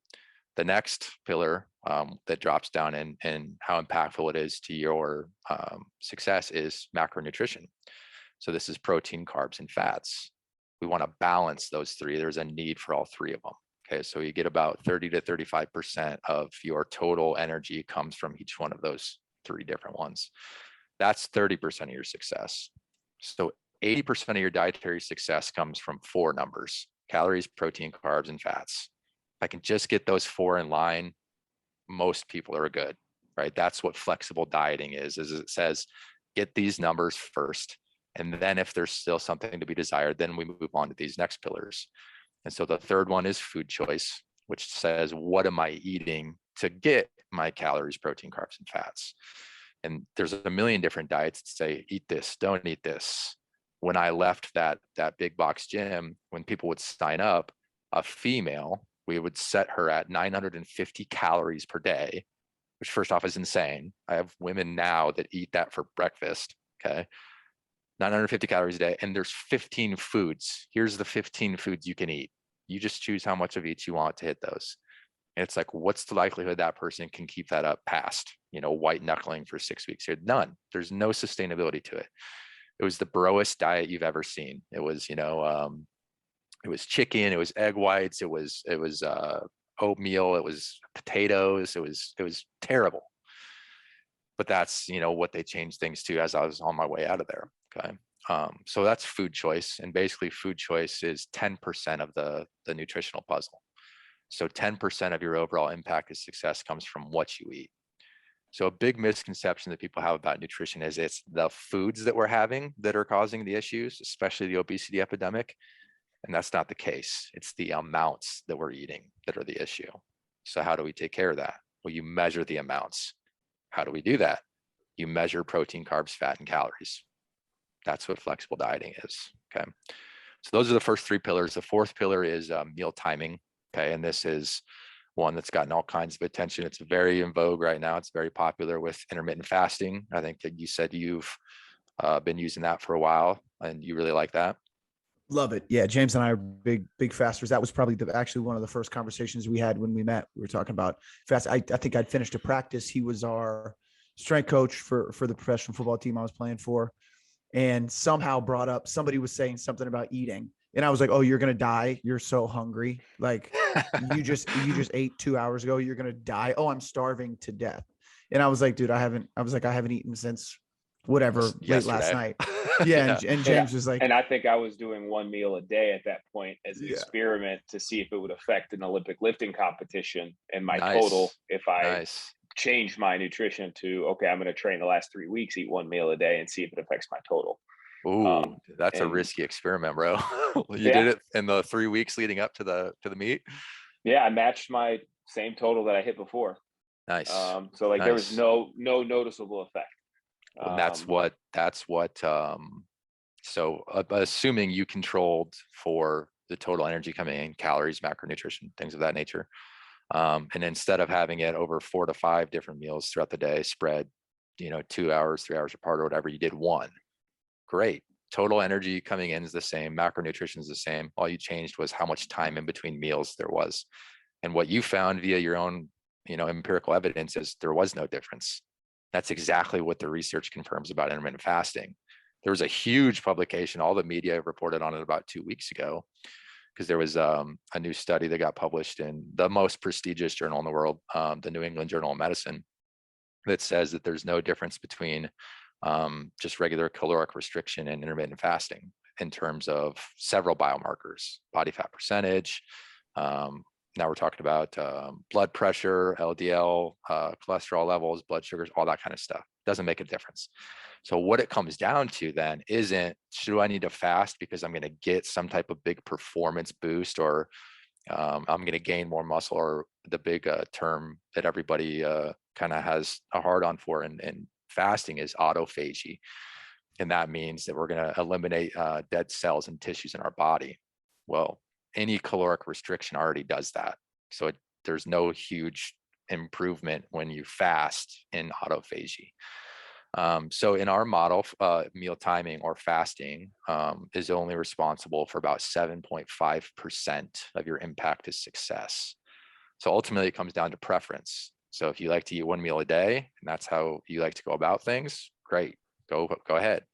The next pillar that drops down in how impactful it is to your success is macronutrition. So this is protein, carbs, and fats. We want to balance those three. There's a need for all three of them. Okay, so you get about 30 to 35% of your total energy comes from each one of those three different ones. That's 30% of your success. So 80% of your dietary success comes from four numbers: calories, protein, carbs, and fats. If I can just get those four in line, most people are good, right? That's what flexible dieting is it says, get these numbers first. And then if there's still something to be desired, then we move on to these next pillars. And so the third one is food choice, which says, what am I eating to get my calories, protein, carbs, and fats? And there's a million different diets that say, eat this, don't eat this. When I left that big box gym, when people would sign up, a female, we would set her at 950 calories per day, which first off is insane. I have women now that eat that for breakfast, okay? 950 calories a day, and there's 15 foods. Here's the 15 foods you can eat. You just choose how much of each you want to hit those. And it's like, what's the likelihood that person can keep that up past, white knuckling for 6 weeks? None. There's no sustainability to it. It was the broest diet you've ever seen. It was, it was chicken, it was egg whites, it was oatmeal, it was potatoes, it was terrible. But that's, what they changed things to as I was on my way out of there. Okay. So that's food choice. And basically food choice is 10% of the nutritional puzzle. So 10% of your overall impact of success comes from what you eat. So a big misconception that people have about nutrition is it's the foods that we're having that are causing the issues, especially the obesity epidemic. And that's not the case. It's the amounts that we're eating that are the issue. So how do we take care of that? Well, you measure the amounts. How do we do that? You measure protein, carbs, fat, and calories. That's what flexible dieting is, okay? So those are the first three pillars. The fourth pillar is meal timing, okay? And this is one that's gotten all kinds of attention. It's very in vogue right now. It's very popular with intermittent fasting. I think that you said you've been using that for a while and you really like that. Love it. Yeah. James and I are big fasters. That was probably actually one of the first conversations we had when we met. We were talking about fast. I think I'd finished a practice. He was our strength coach for the professional football team I was playing for, and somehow brought up, somebody was saying something about eating. And I was like, oh, you're going to die. You're so hungry. Like you just ate 2 hours ago. You're going to die. Oh, I'm starving to death. And I was like, dude, I haven't eaten since whatever late last night. Yeah. And James was like, and I think I was doing one meal a day at that point as an experiment to see if it would affect an Olympic lifting competition and my total. If I changed my nutrition to, okay, I'm going to train the last 3 weeks, eat one meal a day and see if it affects my total. Ooh, that's a risky experiment, bro. You did it in the 3 weeks leading up to the meet. Yeah. I matched my same total that I hit before. Nice. So like there was no noticeable effect. And that's what so assuming you controlled for the total energy coming in, calories, macronutrition, things of that nature. And instead of having it over 4 to 5 different meals throughout the day, spread, 2 hours, 3 hours apart or whatever, you did one. Great. Total energy coming in is the same. Macronutrition is the same. All you changed was how much time in between meals there was. And what you found via your own, empirical evidence is there was no difference. That's exactly what the research confirms about intermittent fasting. There was a huge publication, all the media reported on it about 2 weeks ago, because there was a new study that got published in the most prestigious journal in the world, the New England Journal of Medicine, that says that there's no difference between just regular caloric restriction and intermittent fasting in terms of several biomarkers, body fat percentage. Now we're talking about blood pressure, LDL, cholesterol levels, blood sugars, all that kind of stuff. Doesn't make a difference. So what it comes down to then isn't, should I need to fast because I'm going to get some type of big performance boost, or I'm going to gain more muscle, or the big term that everybody kind of has a hard on for in fasting is autophagy. And that means that we're going to eliminate dead cells and tissues in our body. Well, any caloric restriction already does that. So there's no huge improvement when you fast in autophagy. So in our model, meal timing or fasting is only responsible for about 7.5% of your impact to success. So ultimately it comes down to preference. So if you like to eat one meal a day and that's how you like to go about things, great, go ahead.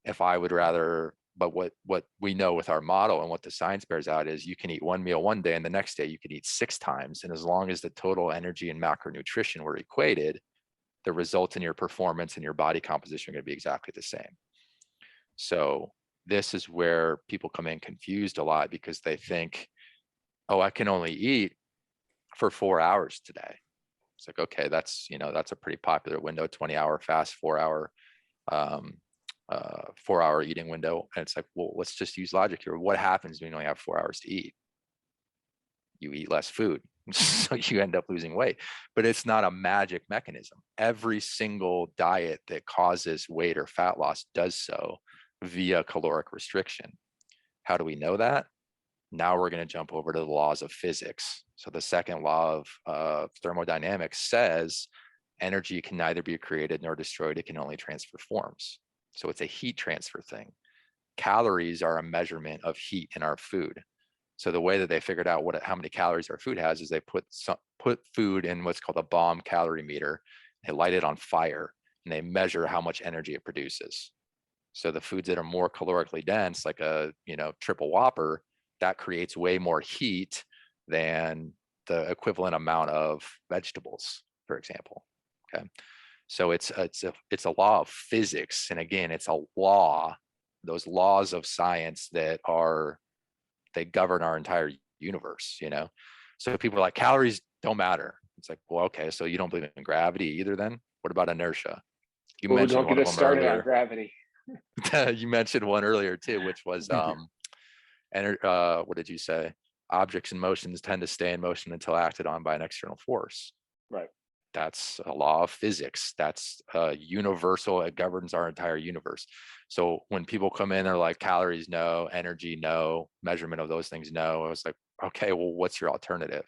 If I would rather, but what we know with our model and what the science bears out is you can eat one meal one day and the next day you can eat 6 times. And as long as the total energy and macronutrition were equated, the results in your performance and your body composition are going to be exactly the same. So this is where people come in confused a lot because they think, oh, I can only eat for 4 hours today. It's like, okay, that's a pretty popular window, 20-hour fast, 4-hour 4-hour eating window. And it's like, well, let's just use logic here. What happens when you only have 4 hours to eat? You eat less food. So you end up losing weight, but it's not a magic mechanism. Every single diet that causes weight or fat loss does so via caloric restriction. How do we know that? Now we're going to jump over to the laws of physics. So the second law of thermodynamics says energy can neither be created nor destroyed. It can only transfer forms. So it's a heat transfer thing. Calories are a measurement of heat in our food. So the way that they figured out how many calories our food has is they put food in what's called a bomb calorie meter. They light it on fire and they measure how much energy it produces. So the foods that are more calorically dense, like a triple Whopper, that creates way more heat than the equivalent amount of vegetables, for example. Okay, so it's a law of physics, and again, it's a law. Those laws of science they govern our entire universe, So people are like, calories don't matter. It's like, well, okay, so you don't believe in gravity either then? What about inertia? You mentioned don't one get of us them started earlier. on gravity. You mentioned one earlier too, which was what did you say? Objects and motions tend to stay in motion until acted on by an external force. Right. That's a law of physics. That's universal. It governs our entire universe. So when people come in, they're like, calories, no; energy, no; measurement of those things, no. I was like, okay, well, what's your alternative?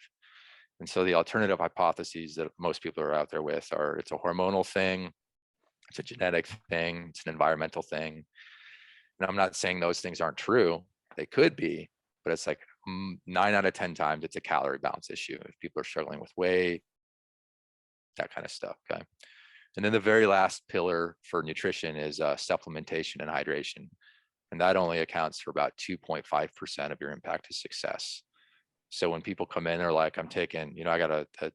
And so the alternative hypotheses that most people are out there with are, it's a hormonal thing, it's a genetic thing, it's an environmental thing. And I'm not saying those things aren't true. They could be, but it's like 9 out of 10 times it's a calorie balance issue. If people are struggling with weight, that kind of stuff. Okay. And then the very last pillar for nutrition is supplementation and hydration. And that only accounts for about 2.5% of your impact to success. So when people come in, they're like, I'm taking, I got a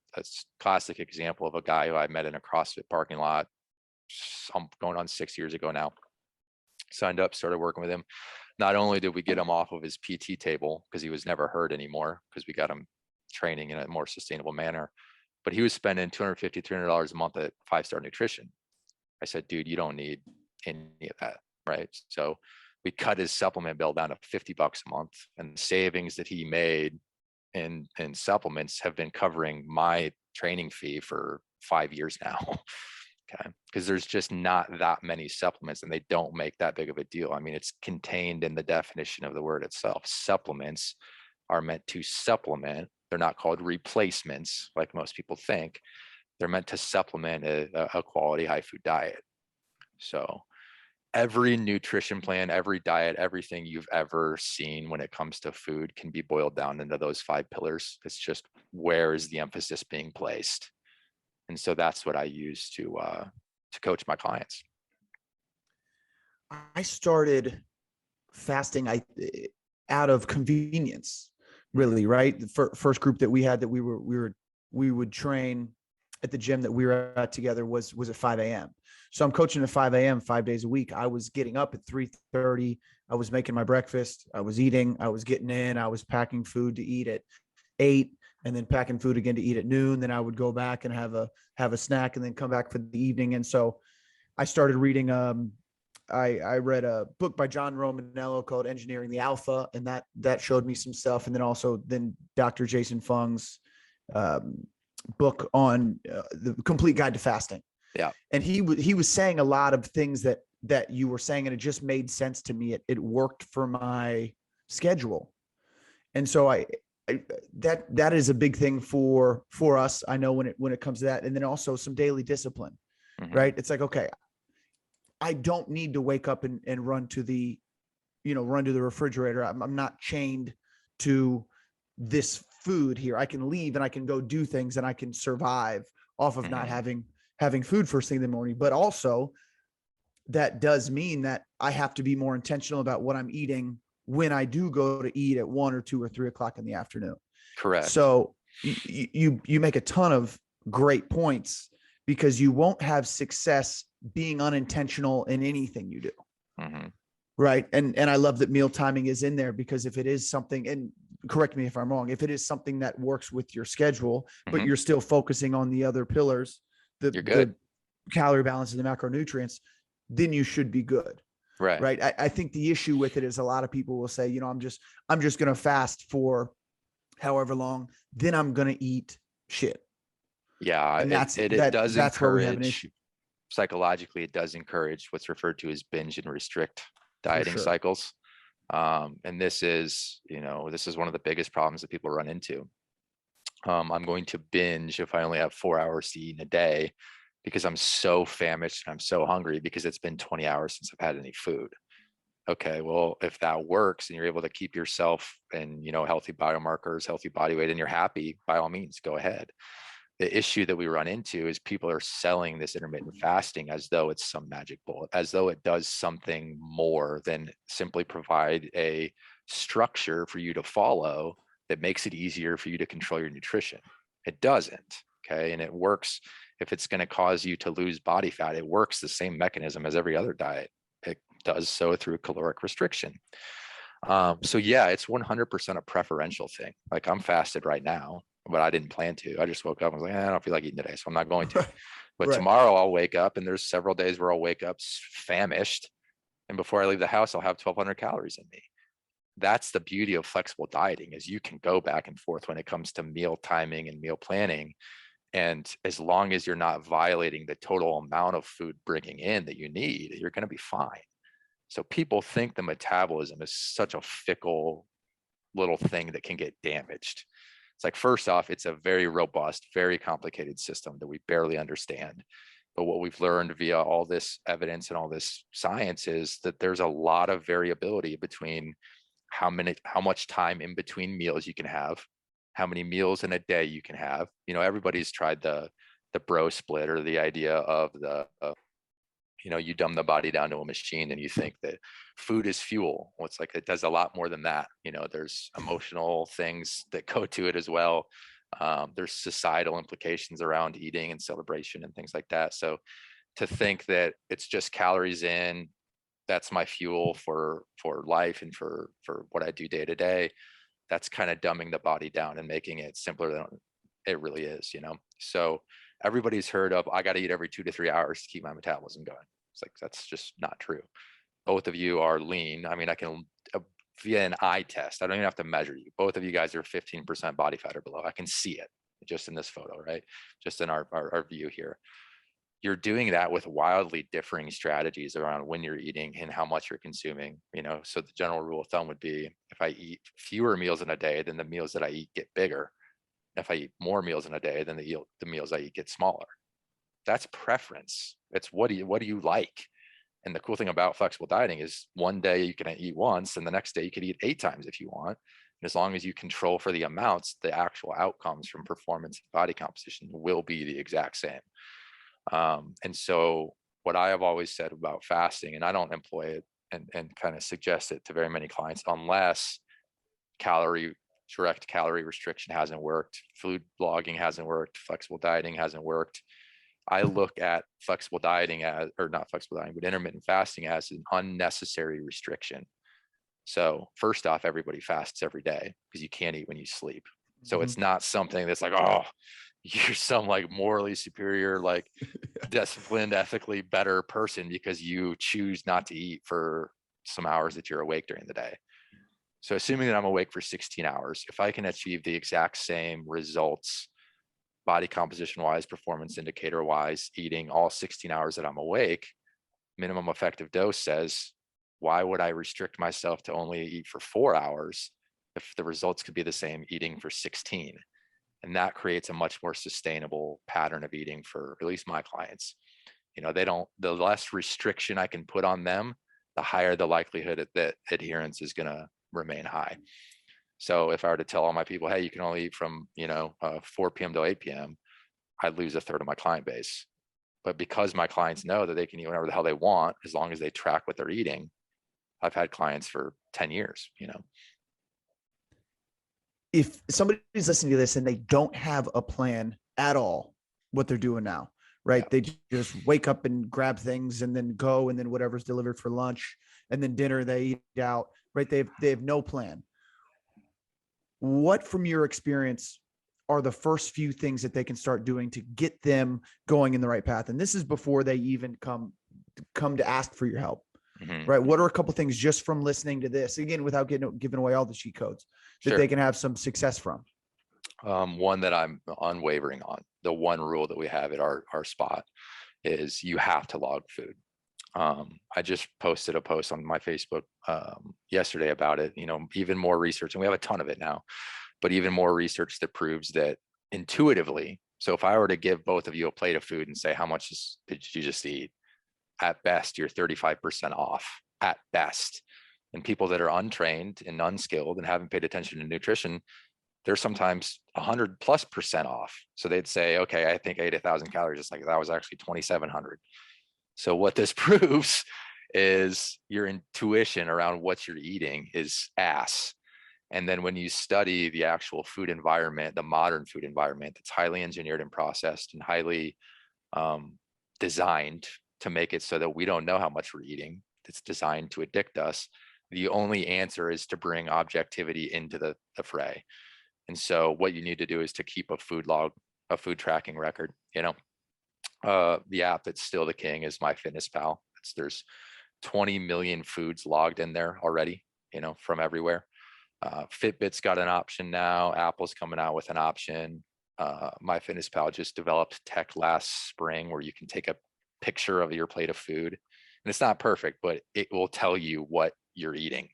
classic example of a guy who I met in a CrossFit parking lot. I'm going on 6 years ago now. Signed up, started working with him. Not only did we get him off of his PT table because he was never hurt anymore, because we got him training in a more sustainable manner, but he was spending $250, $300 a month at 5-star nutrition. I said, dude, you don't need any of that, right? So we cut his supplement bill down to $50 a month, and the savings that he made in supplements have been covering my training fee for 5 years now. Okay, because there's just not that many supplements, and they don't make that big of a deal. I mean, it's contained in the definition of the word itself. Supplements are meant to supplement. They're not called replacements like most people think. They're meant to supplement a quality high food diet. So every nutrition plan, every diet, everything you've ever seen when it comes to food can be boiled down into those 5 pillars. It's just, where is the emphasis being placed? And so that's what I use to coach my clients. I started fasting out of convenience, really, right? The first group that we had, that we would train at the gym that we were at together was at 5 a.m. So I'm coaching at 5 a.m. 5 days a week. I was getting up at 3:30. I was making my breakfast. I was eating. I was getting in. I was packing food to eat at 8, and then packing food again to eat at noon. Then I would go back and have a snack, and then come back for the evening. And so I started reading. I read a book by John Romanello called Engineering the Alpha, and that showed me some stuff. And then Dr. Jason Fung's book on the Complete Guide to Fasting. Yeah. And he was saying a lot of things that you were saying, and it just made sense to me. It worked for my schedule. And so that is a big thing for us. I know when it comes to that. And then also some daily discipline, right? It's like, okay, I don't need to wake up and run to the refrigerator. I'm not chained to this food here. I can leave and I can go do things, and I can survive off of not having food first thing in the morning. But also that does mean that I have to be more intentional about what I'm eating when I do go to eat at 1 or 2 or 3 o'clock in the afternoon. Correct. So you make a ton of great points, because you won't have success being unintentional in anything you do. Right. And I love that meal timing is in there, because if it is something, and correct me if I'm wrong, if it is something that works with your schedule, but you're still focusing on the other pillars, the calorie balance and the macronutrients, then you should be good. Right. Right. I think the issue with it is a lot of people will say, I'm just going to fast for however long, then I'm going to eat shit. Yeah. And that's where we have an issue. Psychologically, it does encourage what's referred to as binge and restrict dieting cycles. And this is one of the biggest problems that people run into. I'm going to binge if I only have 4 hours to eat in a day, because I'm so famished and I'm so hungry because it's been 20 hours since I've had any food. Okay, well, if that works and you're able to keep yourself in, healthy biomarkers, healthy body weight, and you're happy, by all means, go ahead. The issue that we run into is people are selling this intermittent fasting as though it's some magic bullet, as though it does something more than simply provide a structure for you to follow that makes it easier for you to control your nutrition. It doesn't. Okay. And it works. If it's going to cause you to lose body fat, it works the same mechanism as every other diet. It does so through caloric restriction. So yeah, it's 100% a preferential thing. Like, I'm fasted right now, but I didn't plan to. I just woke up and was like, I don't feel like eating today, so I'm not going to. But tomorrow I'll wake up, and there's several days where I'll wake up famished, and before I leave the house, I'll have 1,200 calories in me. That's the beauty of flexible dieting, is you can go back and forth when it comes to meal timing and meal planning. And as long as you're not violating the total amount of food bringing in that you need, you're going to be fine. So people think the metabolism is such a fickle little thing that can get damaged. It's like, first off, it's a very robust, very complicated system that we barely understand. But what we've learned via all this evidence and all this science is that there's a lot of variability between how much time in between meals you can have, how many meals in a day you can have. Everybody's tried the bro split, or the idea of you dumb the body down to a machine and you think that food is fuel. Well, it's like, it does a lot more than that. There's emotional things that go to it as well. There's societal implications around eating and celebration and things like that. So to think that it's just calories in, that's my fuel for life and for what I do day to day, that's kind of dumbing the body down and making it simpler than it really is. So everybody's heard of, I got to eat every 2 to 3 hours to keep my metabolism going. It's like, that's just not true. Both of you are lean. I mean, I can, via an eye test, I don't even have to measure you. Both of you guys are 15% body fat or below. I can see it just in this photo, right? Just in our view here. You're doing that with wildly differing strategies around when you're eating and how much you're consuming. So the general rule of thumb would be, if I eat fewer meals in a day, then the meals that I eat get bigger. If I eat more meals in a day, then the meals I eat get smaller. That's preference. It's what do you like? And the cool thing about flexible dieting is, one day you can eat once, and the next day you could eat 8 times if you want. And as long as you control for the amounts, the actual outcomes from performance and body composition will be the exact same. And so what I have always said about fasting, and I don't employ it and kind of suggest it to very many clients, unless calorie direct calorie restriction hasn't worked. Food logging hasn't worked. Flexible dieting hasn't worked. I look at flexible dieting as, or not flexible dieting, but intermittent fasting as an unnecessary restriction. So first off, everybody fasts every day because you can't eat when you sleep. So it's not something that's like, oh, you're some like morally superior, like disciplined, ethically better person because you choose not to eat for some hours that you're awake during the day. So assuming that I'm awake for 16 hours, if I can achieve the exact same results, body composition wise, performance indicator wise, eating all 16 hours that I'm awake, minimum effective dose says, why would I restrict myself to only eat for 4 hours if the results could be the same eating for 16? And that creates a much more sustainable pattern of eating for at least my clients. You know, the less restriction I can put on them, the higher the likelihood that adherence is going to remain high. So if I were to tell all my people, hey, you can only eat from, 4 p.m. to 8 p.m., I'd lose a third of my client base. But because my clients know that they can eat whatever the hell they want, as long as they track what they're eating, I've had clients for 10 years, If somebody's listening to this and they don't have a plan at all, what they're doing now, right? Yeah. They just wake up and grab things and then go, and then whatever's delivered for lunch, and then dinner they eat out, right? They have no plan. What, from your experience, are the first few things that they can start doing to get them going in the right path? And this is before they even come to ask for your help, right? What are a couple things just from listening to this, again, without giving away all the cheat codes, that they can have some success from? One that I'm unwavering on, the one rule that we have at our spot is you have to log food. I just posted a post on my Facebook yesterday about it, even more research, and we have a ton of it now, but even more research that proves that intuitively. So if I were to give both of you a plate of food and say, how much did you just eat? At best, you're 35% off at best. And people that are untrained and unskilled and haven't paid attention to nutrition, they're sometimes 100+% off. So they'd say, okay, I think I ate 1,000 calories. It's like, that was actually 2,700. So what this proves is your intuition around what you're eating is ass. And then when you study the actual food environment, the modern food environment, that's highly engineered and processed and highly designed to make it so that we don't know how much we're eating. It's designed to addict us. The only answer is to bring objectivity into the fray. And so what you need to do is to keep a food log, a food tracking record. The app that's still the king is MyFitnessPal. There's 20 million foods logged in there already, from everywhere. Fitbit's got an option now. Apple's coming out with an option. MyFitnessPal just developed tech last spring where you can take a picture of your plate of food, and it's not perfect, but it will tell you what you're eating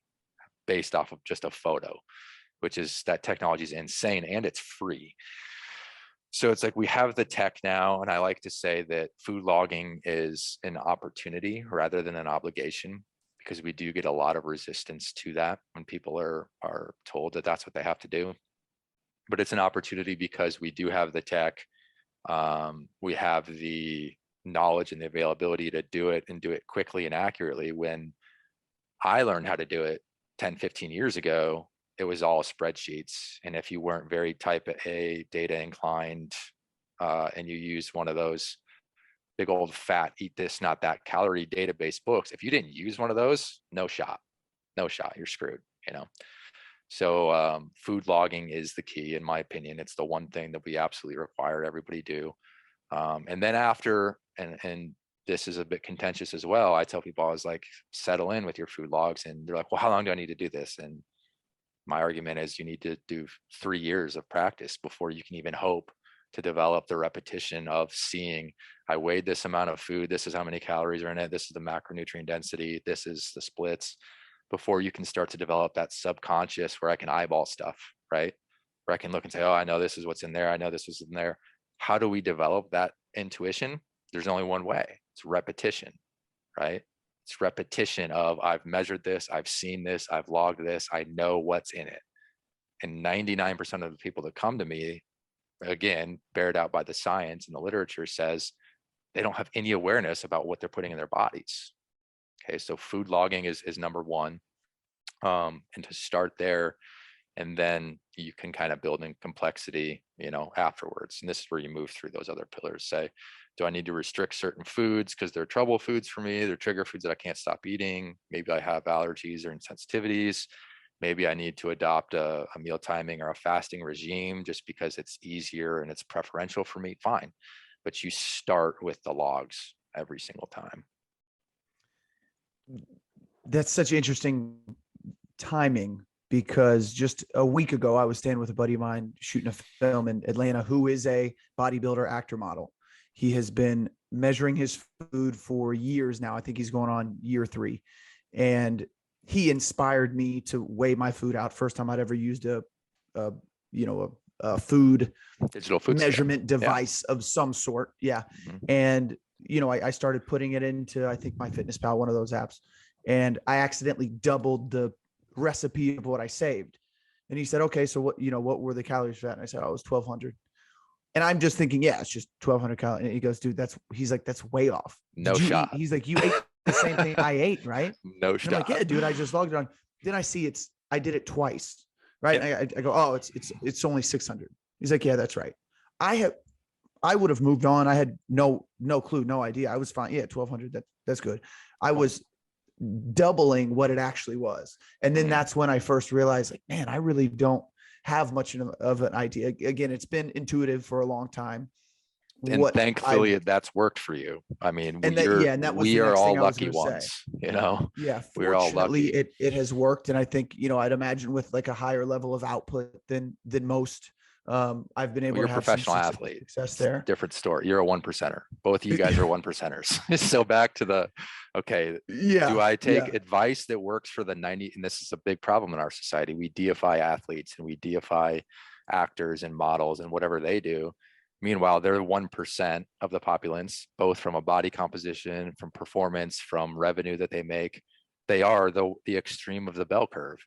based off of just a photo, which is, that technology is insane and it's free. So it's like we have the tech now, and I like to say that food logging is an opportunity rather than an obligation, because we do get a lot of resistance to that when people are told that that's what they have to do. But it's an opportunity because we do have the tech. We have the knowledge and the availability to do it and do it quickly and accurately. When I learned how to do it 10, 15 years ago, it was all spreadsheets. And if you weren't very type A data inclined, and you used one of those big old fat, eat this, not that calorie database books, if you didn't use one of those, no shot, you're screwed, So food logging is the key, in my opinion. It's the one thing that we absolutely require everybody do. And then after, and this is a bit contentious as well, I tell people, I was like, settle in with your food logs. And they're like, well, how long do I need to do this? And my argument is you need to do 3 years of practice before you can even hope to develop the repetition of seeing, I weighed this amount of food, this is how many calories are in it, this is the macronutrient density, this is the splits, before you can start to develop that subconscious where I can eyeball stuff, right? Where I can look and say, oh, I know this is what's in there, I know this is in there. How do we develop that intuition? There's only one way. It's repetition, right? It's repetition of, I've measured this, I've seen this, I've logged this, I know what's in it. And 99% of the people that come to me, again, bared out by the science and the literature, says they don't have any awareness about what they're putting in their bodies. Okay, so food logging is number one. And to start there, And then you can kind of build in complexity, afterwards. And this is where you move through those other pillars. Say, do I need to restrict certain foods because they're trouble foods for me? They're trigger foods that I can't stop eating. Maybe I have allergies or insensitivities. Maybe I need to adopt a meal timing or a fasting regime just because it's easier and it's preferential for me. Fine. But you start with the logs every single time. That's such interesting timing, because just a week ago, I was staying with a buddy of mine shooting a film in Atlanta, who is a bodybuilder, actor, model. He has been measuring his food for years now. I think he's going on year 3. And he inspired me to weigh my food out. First time I'd ever used a food digital food measurement device of some sort. Yeah. Mm-hmm. And, I started putting it into, I think, MyFitnessPal, one of those apps. And I accidentally doubled the recipe of what I saved. And he said, okay, so what were the calories for that? And I said, oh, it was 1,200. And I'm just thinking, yeah, it's just 1,200 calories. And he goes, dude, that's way off. No shot. He's like, you ate the same thing I ate, right? No shot. I'm like, yeah, dude, I just logged it on. Then I see I did it twice. Right. Yeah. And I go, oh, it's only 600. He's like, yeah, that's right. I would have moved on. I had no clue, no idea. I was fine. Yeah. 1,200. That's good. I was doubling what it actually was. And then that's when I first realized, like, man, I really don't have much of an idea. Again, it's been intuitive for a long time. And thankfully that's worked for you. I mean, we are all lucky ones, Yeah. We're all lucky. It has worked. And I think, I'd imagine with like a higher level of output than most, I've been able to have professional athlete success there. Different story. You're a 1%er. Both of you guys are 1%ers. So back to do I take advice that works for the 90? And this is a big problem in our society. We deify athletes and we deify actors and models and whatever they do. Meanwhile, they're 1% of the populace, both from a body composition, from performance, from revenue that they make. They are the extreme of the bell curve.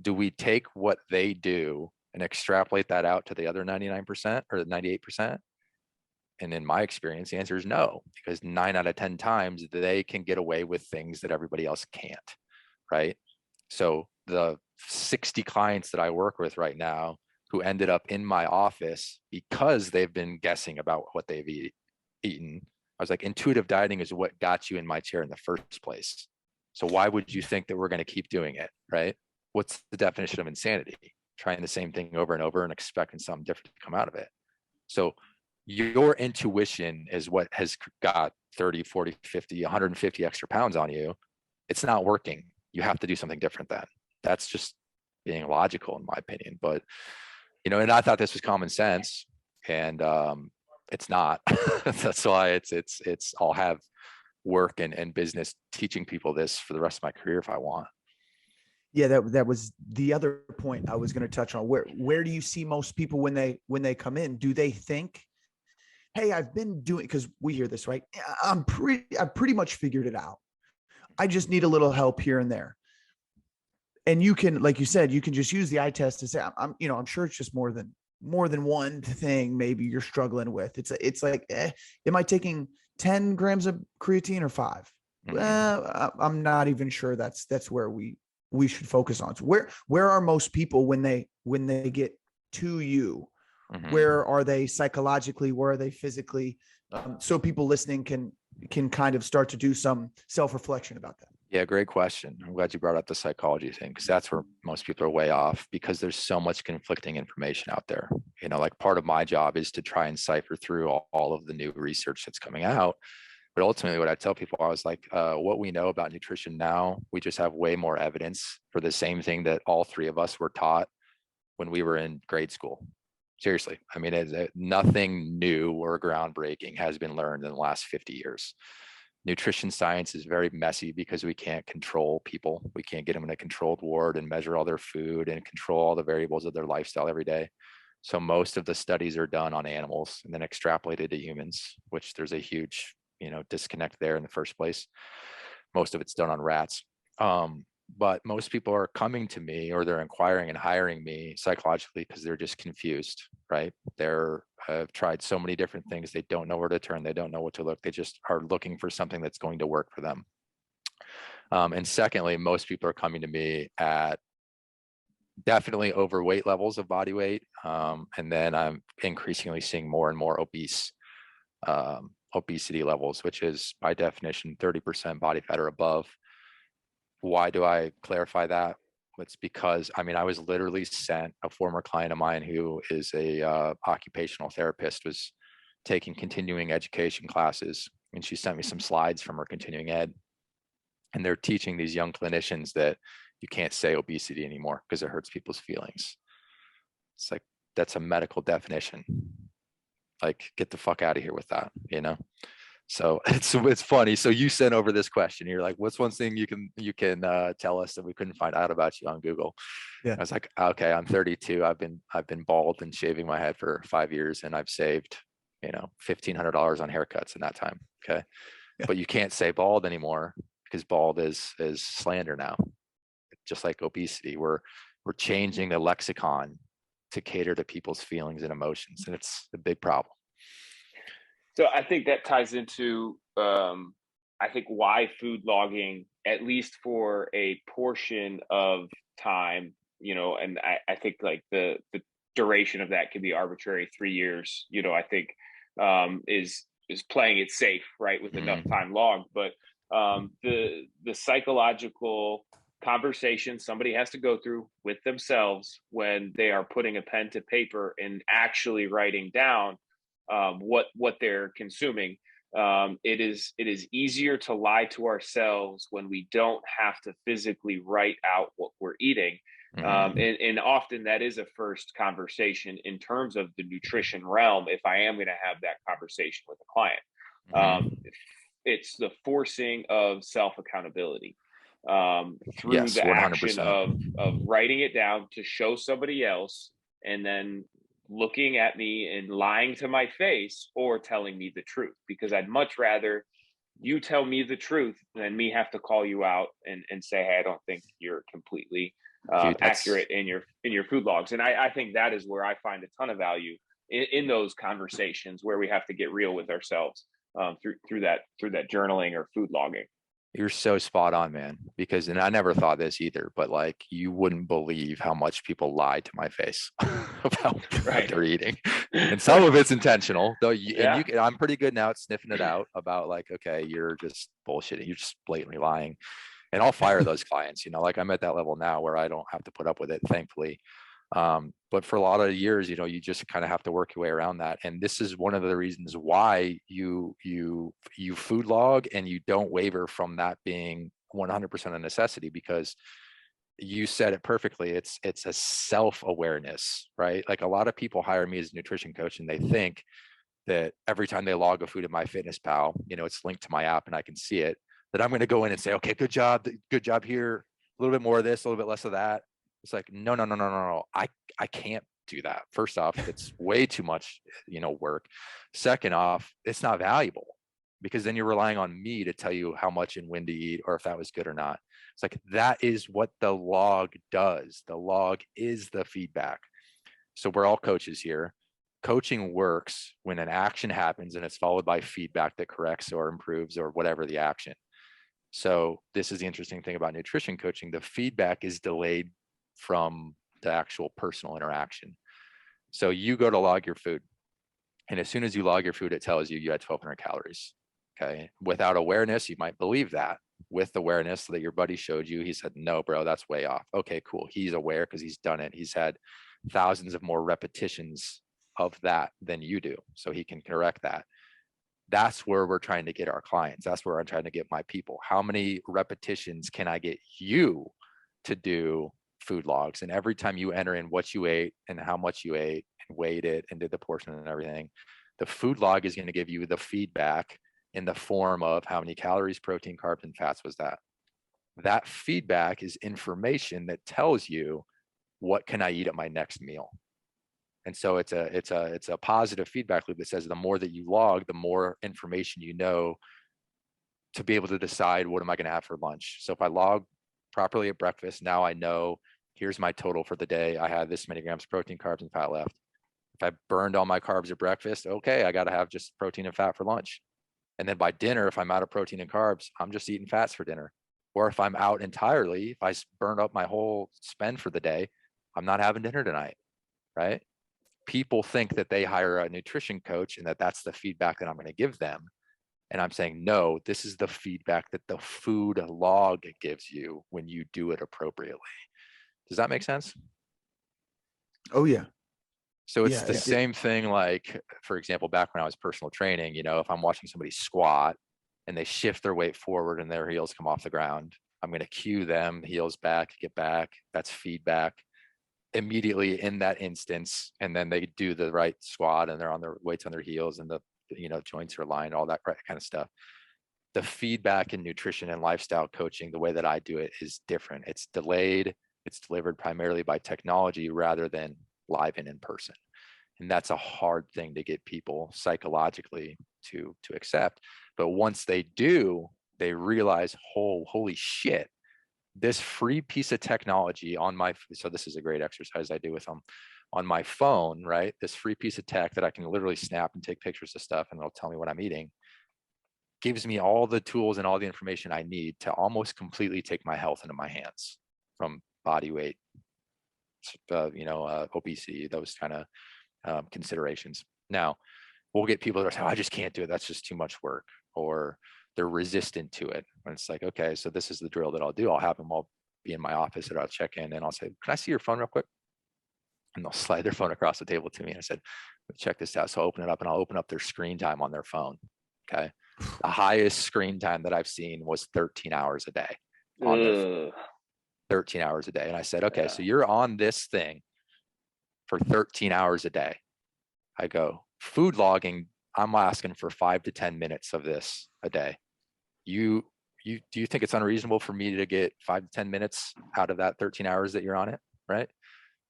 Do we take what they do and extrapolate that out to the other 99% or the 98%? And in my experience, the answer is no, because 9 out of 10 times they can get away with things that everybody else can't, right? So the 60 clients that I work with right now who ended up in my office because they've been guessing about what they've eaten, I was like, intuitive dieting is what got you in my chair in the first place. So why would you think that we're going to keep doing it, right? What's the definition of insanity? Trying the same thing over and over and expecting something different to come out of it. So your intuition is what has got 30, 40, 50, 150 extra pounds on you. It's not working. You have to do something different then. That's just being logical in my opinion. But, and I thought this was common sense, and it's not. That's why it's I'll have work and business teaching people this for the rest of my career if I want. Yeah, that was the other point I was going to touch on. Where do you see most people when they come in? Do they think, hey, I've been doing, because we hear this, right? I've pretty much figured it out. I just need a little help here and there. And you can, like you said, you can just use the eye test to say, I'm sure it's just more than one thing maybe you're struggling with. It's like, am I taking 10 grams of creatine or 5? Mm-hmm. I'm not even sure that's where we should focus on. So where are most people when they get to you? Mm-hmm. Where are they psychologically? Where are they physically? So people listening can kind of start to do some self-reflection about that. Yeah, great question. I'm glad you brought up the psychology thing, because that's where most people are way off, because there's so much conflicting information out there. Like part of my job is to try and cipher through all of the new research that's coming out. But ultimately what I tell people, I was like, what we know about nutrition now, we just have way more evidence for the same thing that all 3 of us were taught when we were in grade school. Seriously. I mean, nothing new or groundbreaking has been learned in the last 50 years. Nutrition science is very messy because we can't control people. We can't get them in a controlled ward and measure all their food and control all the variables of their lifestyle every day. So most of the studies are done on animals and then extrapolated to humans, which there's a huge disconnect there in the first place. Most of it's done on rats. But most people are coming to me, or they're inquiring and hiring me psychologically because they're just confused, right? Have tried so many different things. They don't know where to turn. They don't know what to look. They just are looking for something that's going to work for them. And secondly, most people are coming to me at definitely overweight levels of body weight. And then I'm increasingly seeing more and more obesity levels, which is by definition 30% body fat or above. Why do I clarify that? It's because, I mean, I was literally sent, a former client of mine who is a occupational therapist was taking continuing education classes, and she sent me some slides from her continuing ed. And they're teaching these young clinicians that you can't say obesity anymore because it hurts people's feelings. It's like, that's a medical definition. Like, get the fuck out of here with that, you know? So it's funny. So you sent over this question. You're like, what's one thing you can tell us that we couldn't find out about you on Google? Yeah. I was like, okay, I'm 32. I've been bald and shaving my head for 5 years, and I've saved, $1,500 on haircuts in that time. Okay. Yeah. But you can't say bald anymore because bald is slander now. Just like obesity, we're changing the lexicon to cater to people's feelings and emotions, and it's a big problem. So I think that ties into, I think, why food logging, at least for a portion of time, and I think like the duration of that can be arbitrary, 3 years, I think is playing it safe, right, with enough time logged. But the psychological conversation somebody has to go through with themselves when they are putting a pen to paper and actually writing down what they're consuming. It is easier to lie to ourselves when we don't have to physically write out what we're eating. And often that is a first conversation in terms of the nutrition realm. If I am going to have that conversation with a client, it's the forcing of self-accountability through Yes, the 100%. action of writing it down to show somebody else, and then looking at me and lying to my face or telling me the truth, because I'd much rather you tell me the truth than me have to call you out and say, hey, I don't think you're completely accurate in your food logs. And I think that is where I find a ton of value in those conversations where we have to get real with ourselves through that journaling or food logging. You're so spot on, man, because, and I never thought this either, but like, you wouldn't believe how much people lie to my face about what they're eating. And some of it's intentional, though. I'm pretty good now at sniffing it out about like, okay, you're just bullshitting. You're just blatantly lying. And I'll fire those clients, like I'm at that level now where I don't have to put up with it, thankfully. But for a lot of years, you just kind of have to work your way around that. And this is one of the reasons why you food log and you don't waver from that being 100% a necessity, because you said it perfectly. It's a self-awareness, right? Like, a lot of people hire me as a nutrition coach and they think that every time they log a food at MyFitnessPal, it's linked to my app and I can see it, that I'm going to go in and say, okay, good job here, a little bit more of this, a little bit less of that. It's like, no. I can't do that. First off, it's way too much, work. Second off, it's not valuable, because then you're relying on me to tell you how much and when to eat, or if that was good or not. It's like, that is what the log does. The log is the feedback. So we're all coaches here. Coaching works when an action happens and it's followed by feedback that corrects or improves or whatever the action. So this is the interesting thing about nutrition coaching. The feedback is delayed from the actual personal interaction. So you go to log your food, and as soon as you log your food, it tells you had 1,200 calories. Okay. Without awareness, you might believe that. With awareness that your buddy showed you, he said, no, bro, that's way off. Okay, cool. He's aware because he's done it. He's had thousands of more repetitions of that than you do. So he can correct that. That's where we're trying to get our clients. That's where I'm trying to get my people. How many repetitions can I get you to do food logs? And every time you enter in what you ate and how much you ate and weighed it and did the portion and everything, the food log is going to give you the feedback in the form of how many calories, protein, carbs, and fats was that. That feedback is information that tells you, what can I eat at my next meal? And so it's a positive feedback loop that says the more that you log, the more information you know to be able to decide, what am I going to have for lunch? So if I log properly at breakfast, now I know, here's my total for the day. I had this many grams of protein, carbs, and fat left. If I burned all my carbs at breakfast, okay, I got to have just protein and fat for lunch. And then by dinner, if I'm out of protein and carbs, I'm just eating fats for dinner. Or if I'm out entirely, if I burned up my whole spend for the day, I'm not having dinner tonight, right? People think that they hire a nutrition coach and that that's the feedback that I'm going to give them. And I'm saying, no, this is the feedback that the food log gives you when you do it appropriately. Does that make sense? Oh yeah. So it's Yeah, the same thing. Like, for example, back when I was personal training, if I'm watching somebody squat and they shift their weight forward and their heels come off the ground, I'm going to cue them, heels back, get back. That's feedback immediately in that instance. And then they do the right squat and they're on their weights on their heels and the joints are aligned, all that kind of stuff. The feedback in nutrition and lifestyle coaching, the way that I do it is different. It's delayed. It's delivered primarily by technology rather than live and in person. And that's a hard thing to get people psychologically to accept. But once they do, they realize, holy shit, this free piece of technology so this is a great exercise I do with them on my phone, right? This free piece of tech that I can literally snap and take pictures of stuff and it'll tell me what I'm eating, gives me all the tools and all the information I need to almost completely take my health into my hands, from body weight, obesity, those kind of considerations. Now, we'll get people that say, oh, I just can't do it. That's just too much work. Or they're resistant to it. And it's like, okay, so this is the drill that I'll do. I'll have them all be in my office and I'll check in and I'll say, can I see your phone real quick? And they'll slide their phone across the table to me. And I said, check this out. So I'll open it up and I'll open up their screen time on their phone. Okay. The highest screen time that I've seen was 13 hours a day on their phone. 13 hours a day. And I said, okay, so you're on this thing for 13 hours a day. I go, food logging, I'm asking for 5 to 10 minutes of this a day. Do you think it's unreasonable for me to get 5 to 10 minutes out of that 13 hours that you're on it? Right.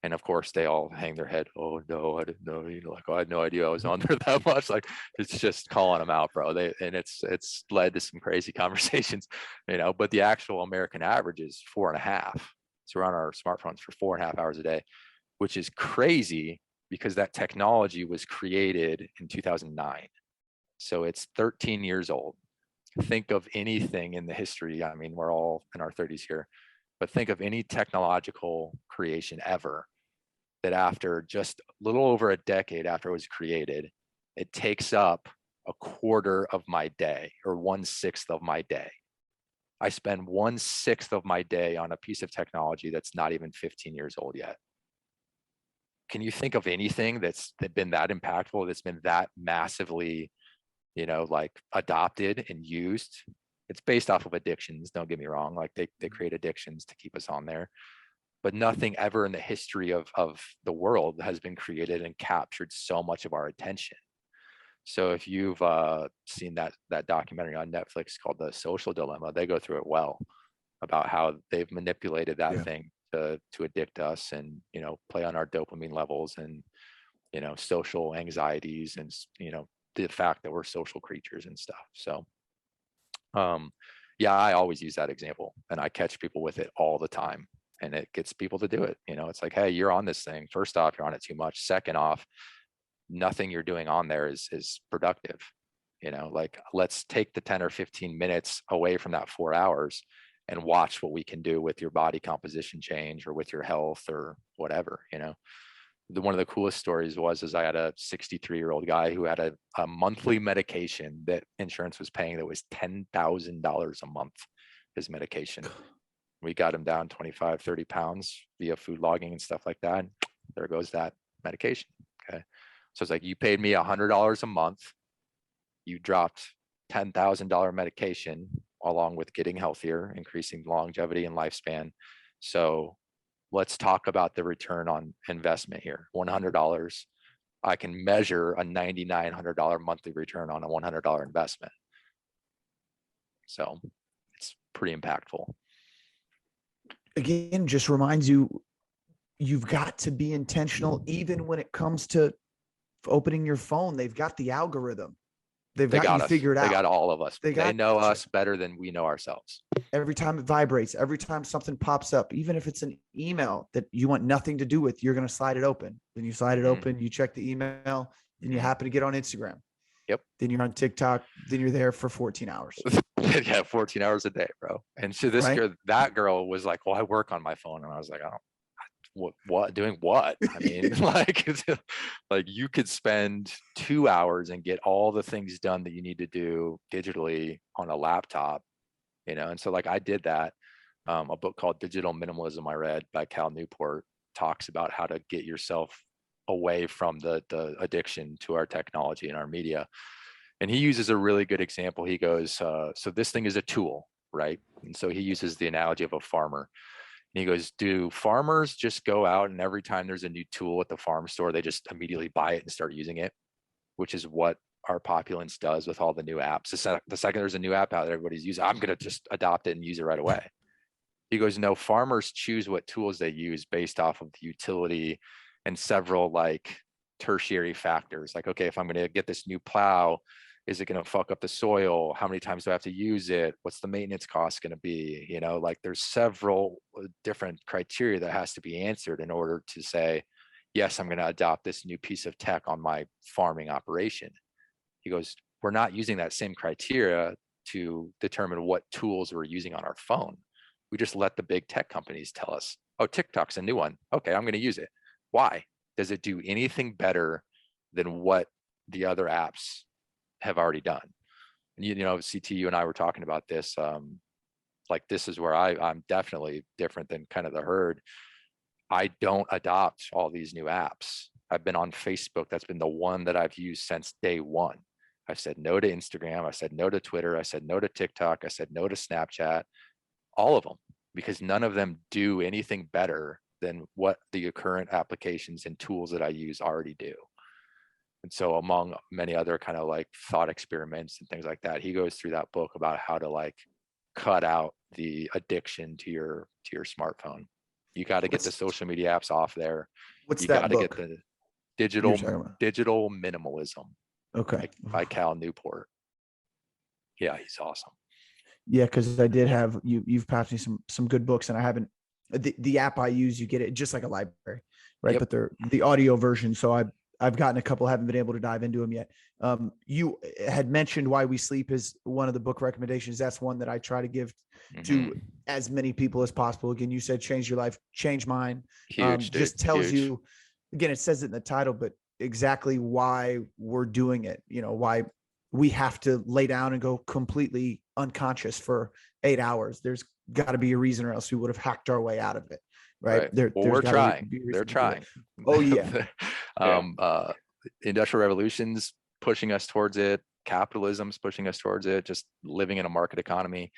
And of course they all hang their head. Oh no, I didn't know. Like, oh, I had no idea I was on there that much. Like, it's just calling them out, bro. And it's led to some crazy conversations, but the actual American average is 4.5. So we're on our smartphones for 4.5 hours a day, which is crazy because that technology was created in 2009. So it's 13 years old. Think of anything in the history. I mean, we're all in our 30s here, but think of any technological creation ever that after just a little over a decade after it was created, it takes up a quarter of my day or 1/6 of my day. I spend 1/6 of my day on a piece of technology that's not even 15 years old yet. Can you think of anything that's been that impactful, that's been that massively, adopted and used? It's based off of addictions. Don't get me wrong. Like they create addictions to keep us on there, but nothing ever in the history of the world has been created and captured so much of our attention. So if you've seen that documentary on Netflix called The Social Dilemma, they go through it well about how they've manipulated that thing to addict us and, play on our dopamine levels and, social anxieties and, the fact that we're social creatures and stuff. So, I always use that example and I catch people with it all the time and it gets people to do it. It's like, hey, you're on this thing. First off, you're on it too much. Second off, nothing you're doing on there is productive. Like, let's take the 10 or 15 minutes away from that 4 hours and watch what we can do with your body composition change or with your health or whatever. One of the coolest stories was I had a 63-year-old guy who had a monthly medication that insurance was paying that was $10,000 a month, his medication. We got him down 25, 30 pounds via food logging and stuff like that. And there goes that medication. Okay. So it's like, you paid me $100 a month. You dropped $10,000 medication along with getting healthier, increasing longevity and lifespan. So let's talk about the return on investment here. $100. I can measure a $9,900 monthly return on a $100 investment. So it's pretty impactful. Again, just reminds you, you've got to be intentional. Even when it comes to opening your phone, they've got the algorithm. They got you us figured out. They got all of us. They know us better than we know ourselves. Every time it vibrates, every time something pops up, even if it's an email that you want nothing to do with, you're going to slide it open. Then you slide it open, you check the email, then you happen to get on Instagram. Yep. Then you're on TikTok. Then you're there for 14 hours. Yeah, 14 hours a day, bro. And so that girl was like, well, I work on my phone. And I was like, oh, what doing what? I mean, like you could spend 2 hours and get all the things done that you need to do digitally on a laptop, and so like I did that. A book called Digital Minimalism I read by Cal Newport talks about how to get yourself away from the addiction to our technology and our media. And he uses a really good example. He goes, so this thing is a tool, right? And so he uses the analogy of a farmer. And he goes, do farmers just go out and every time there's a new tool at the farm store, they just immediately buy it and start using it, which is what our populace does with all the new apps. The second there's a new app out that everybody's using, I'm going to just adopt it and use it right away. He goes, no, farmers choose what tools they use based off of the utility and several like tertiary factors. Like, okay, if I'm going to get this new plow, is it going to fuck up the soil? How many times do I have to use it? What's the maintenance cost going to be? Like there's several different criteria that has to be answered in order to say, yes, I'm going to adopt this new piece of tech on my farming operation. He goes, we're not using that same criteria to determine what tools we're using on our phone. We just let the big tech companies tell us, oh, TikTok's a new one. Okay, I'm going to use it. Why? Does it do anything better than what the other apps have already done? And CT, you and I were talking about this. Like this is where I'm definitely different than kind of the herd. I don't adopt all these new apps. I've been on Facebook. That's been the one that I've used since day one. I've said no to Instagram. I said no to Twitter. I said no to TikTok. I said no to Snapchat. All of them, because none of them do anything better than what the current applications and tools that I use already do. And so among many other kind of like thought experiments and things like that, he goes through that book about how to like cut out the addiction to your smartphone. You got to get the social media apps off there. What's that book? Get the digital minimalism. Okay. By Cal Newport. Yeah, he's awesome. Yeah, because I did have you've passed me some good books, and I haven't the app I use, you get it just like a library, right? Yep. But they're the audio version. So I've gotten a couple, haven't been able to dive into them yet. You had mentioned Why We Sleep is one of the book recommendations. That's one that I try to give to as many people as possible. Again, you said change your life, change mine. Huge, just tells you, again, it says it in the title, but exactly why we're doing it. Why we have to lay down and go completely unconscious for 8 hours. There's got to be a reason, or else we would have hacked our way out of it. Right. We're trying. They're trying. Oh yeah. Industrial revolution's pushing us towards it. Capitalism's pushing us towards it. Just living in a market economy.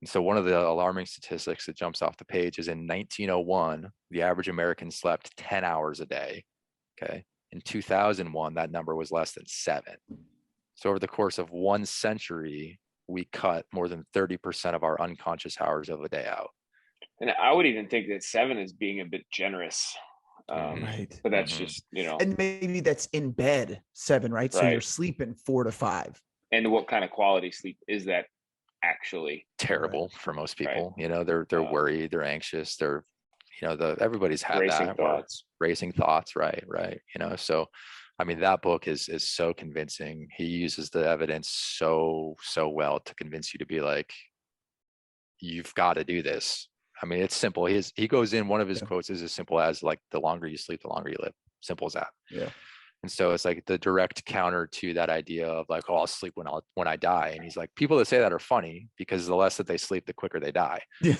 And so one of the alarming statistics that jumps off the page is in 1901, the average American slept 10 hours a day. Okay. In 2001, that number was less than 7. So over the course of 1 century, we cut more than 30% of our unconscious hours of a day out. And I would even think that 7 is being a bit generous. Right. But that's just, And maybe that's in bed 7, right? So you're sleeping 4 to 5. And what kind of quality sleep is that actually? Terrible for most people. Right. They're worried, they're anxious, they're, everybody's had racing thoughts. Right. So, I mean, that book is so convincing. He uses the evidence so well to convince you to be like, you've got to do this. I mean, it's simple. He goes in, one of his quotes is as simple as like, the longer you sleep, the longer you live. Simple as that. Yeah. And so it's like the direct counter to that idea of like, oh, I'll sleep when I die. And he's like, people that say that are funny because the less that they sleep, the quicker they die. Yeah.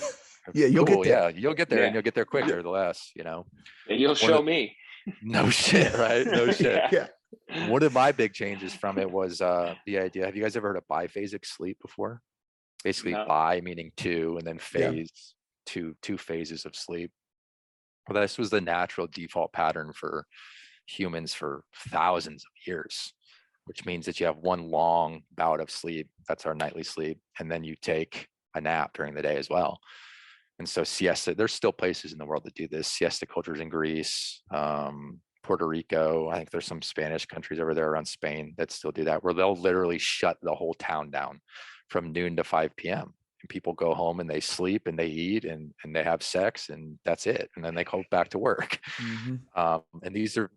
Yeah. You'll get there. Yeah. You'll get there and you'll get there quicker, the less, And you'll show me. No shit, right? No shit. Yeah. One of my big changes from it was the idea. Have you guys ever heard of biphasic sleep before? Basically, bi meaning 2, and then phase, two phases of sleep. Well, this was the natural default pattern for humans for thousands of years, which means that you have one long bout of sleep. That's our nightly sleep. And then you take a nap during the day as well. And so siesta, there's still places in the world that do this. Siesta cultures in Greece, Puerto Rico. I think there's some Spanish countries over there around Spain that still do that, where they'll literally shut the whole town down from noon to 5 p.m. And people go home and they sleep and they eat and they have sex and that's it. And then they go back to work. And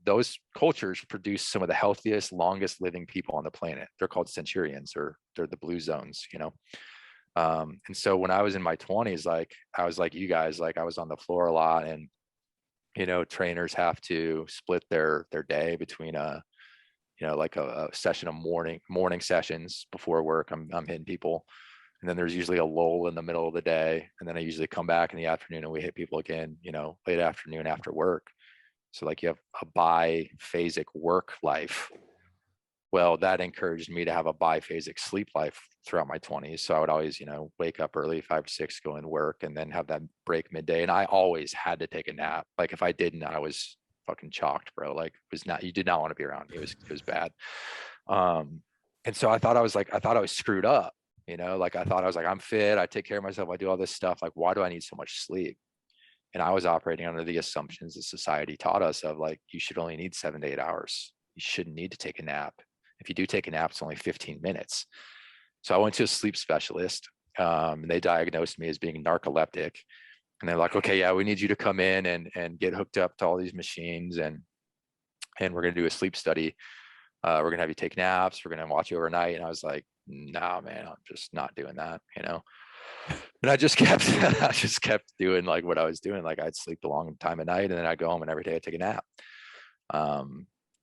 those cultures produce some of the healthiest, longest living people on the planet. They're called centurions, or they're the blue zones, And so when I was in my 20s, like I was like you guys, like I was on the floor a lot, and trainers have to split their day between like a session of morning sessions before work. I'm hitting people, and then there's usually a lull in the middle of the day, and then I usually come back in the afternoon and we hit people again, late afternoon after work. So like you have a biphasic work life. Well, that encouraged me to have a biphasic sleep life throughout my 20s. So I would always, wake up early, 5 or 6, go and work, and then have that break midday. And I always had to take a nap. Like if I didn't, I was fucking chalked, bro. Like you did not want to be around me. It was bad. And so I thought I was screwed up, like I thought I was like, I'm fit, I take care of myself, I do all this stuff. Like, why do I need so much sleep? And I was operating under the assumptions that society taught us of like, you should only need 7 to 8 hours. You shouldn't need to take a nap. If you do take a nap, it's only 15 minutes. So I went to a sleep specialist, and they diagnosed me as being narcoleptic. And they're like, okay, yeah, we need you to come in and get hooked up to all these machines, and we're going to do a sleep study. We're going to have you take naps. We're going to watch you overnight. And I was like, no, man, I'm just not doing that, And I just kept doing like what I was doing. Like I'd sleep a long time at night, and then I'd go home, and every day I'd take a nap.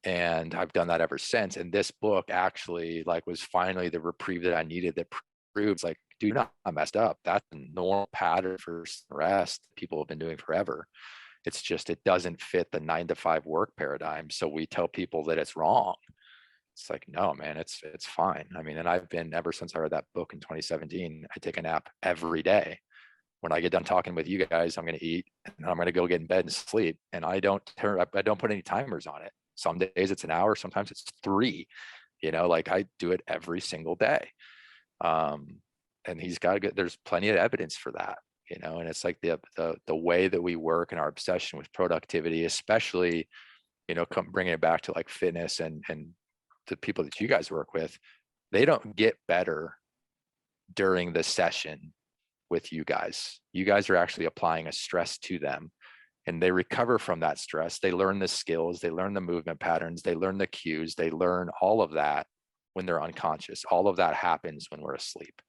And I've done that ever since. And this book actually like was finally the reprieve that I needed, that proves like, dude, not messed up. That's a normal pattern for rest people have been doing forever. It's just, it doesn't fit the 9 to 5 work paradigm. So we tell people that it's wrong. It's like, no, man, it's fine. I mean, and I've been, ever since I read that book in 2017, I take a nap every day. When I get done talking with you guys, I'm going to eat, and I'm going to go get in bed and sleep. And I don't put any timers on it. Some days it's an hour, sometimes it's 3, like I do it every single day. And there's plenty of evidence for that, and it's like the way that we work and our obsession with productivity, especially, bringing it back to like fitness and the people that you guys work with, they don't get better during the session with you guys. You guys are actually applying a stress to them, and they recover from that stress. They learn the skills, they learn the movement patterns, they learn the cues, they learn all of that when they're unconscious. All of that happens when we're asleep.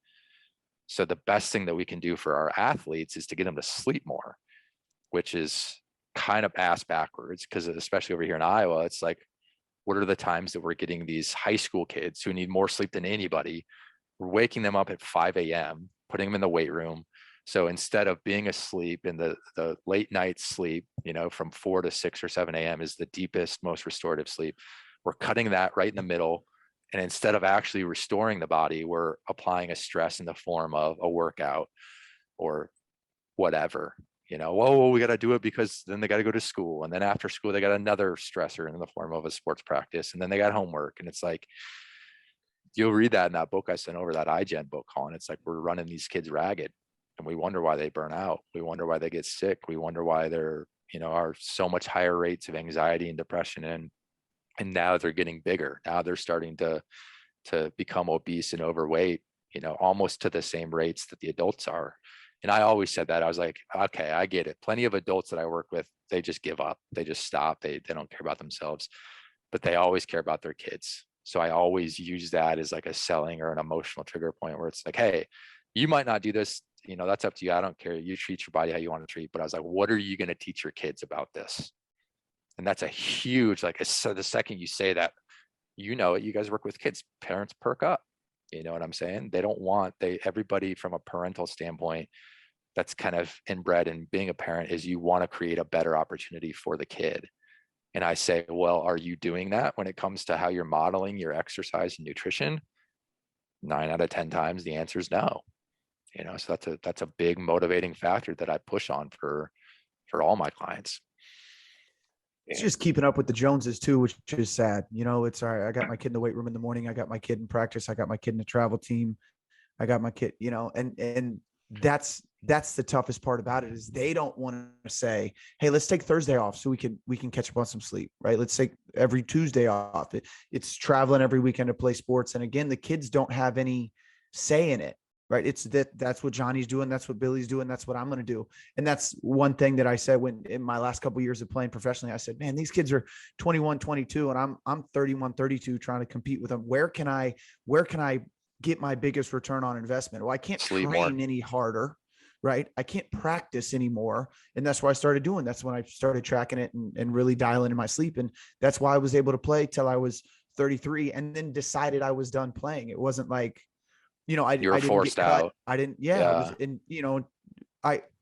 So the best thing that we can do for our athletes is to get them to sleep more, which is kind of ass backwards, because especially over here in Iowa, it's like, what are the times that we're getting these high school kids who need more sleep than anybody? We're waking them up at 5 a.m., putting them in the weight room. So instead of being asleep in the late night sleep, from 4 to 6 or 7 a.m. is the deepest, most restorative sleep. We're cutting that right in the middle. And instead of actually restoring the body, we're applying a stress in the form of a workout or whatever. Well, we got to do it because then they got to go to school. And then after school, they got another stressor in the form of a sports practice. And then they got homework. And it's like, you'll read that in that book I sent over, that iGen book, Colin. It's like, we're running these kids ragged, and we wonder why they burn out. We wonder why they get sick. We wonder why they're, are so much higher rates of anxiety and depression. And now they're getting bigger. Now they're starting to become obese and overweight, almost to the same rates that the adults are. And I always said that. I was like, okay, I get it. Plenty of adults that I work with, they just give up. They just stop. They don't care about themselves, but they always care about their kids. So I always use that as like a selling or an emotional trigger point where it's like, hey, you might not do this, that's up to you. I don't care. You treat your body how you want to treat. But I was like, what are you going to teach your kids about this? And that's a huge, so the second you say that, it, you guys work with kids, parents perk up. You know what I'm saying? They don't want, everybody from a parental standpoint, that's kind of inbred in being a parent, is you want to create a better opportunity for the kid. And I say, well, are you doing that when it comes to how you're modeling your exercise and nutrition? 9 out of 10 times the answer is no. So that's a big motivating factor that I push on for all my clients. It's just keeping up with the Joneses too, which is sad. It's all right. I got my kid in the weight room in the morning. I got my kid in practice. I got my kid in the travel team. I got my kid, and that's the toughest part about it, is they don't want to say, hey, let's take Thursday off so we can catch up on some sleep, right? Let's take every Tuesday off. It's traveling every weekend to play sports. And again, the kids don't have any say in it. Right. It's that's what Johnny's doing. That's what Billy's doing. That's what I'm going to do. And that's one thing that I said when in my last couple of years of playing professionally, I said, man, these kids are 21, 22, and I'm 31, 32 trying to compete with them. Where can I get my biggest return on investment? Well, I can't train any harder. right? I can't practice anymore. And that's what I started doing. That's when I started tracking it and really dialing in my sleep. And that's why I was able to play till I was 33 and then decided I was done playing. It wasn't like, I You were didn't get forced cut. out. I didn't, I was in,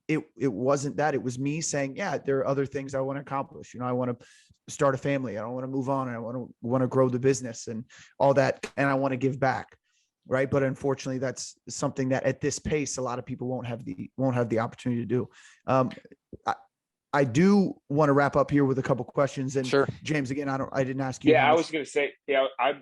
it wasn't that. It was me saying, there are other things I want to accomplish. I want to start a family. I don't want to move on. I want to grow the business and all that. And I want to give back. Right. But unfortunately, that's something that at this pace, a lot of people won't have the opportunity to do. I do want to wrap up here with a couple questions. And Sure. James, again, I didn't ask you. Yeah, I was going to say, I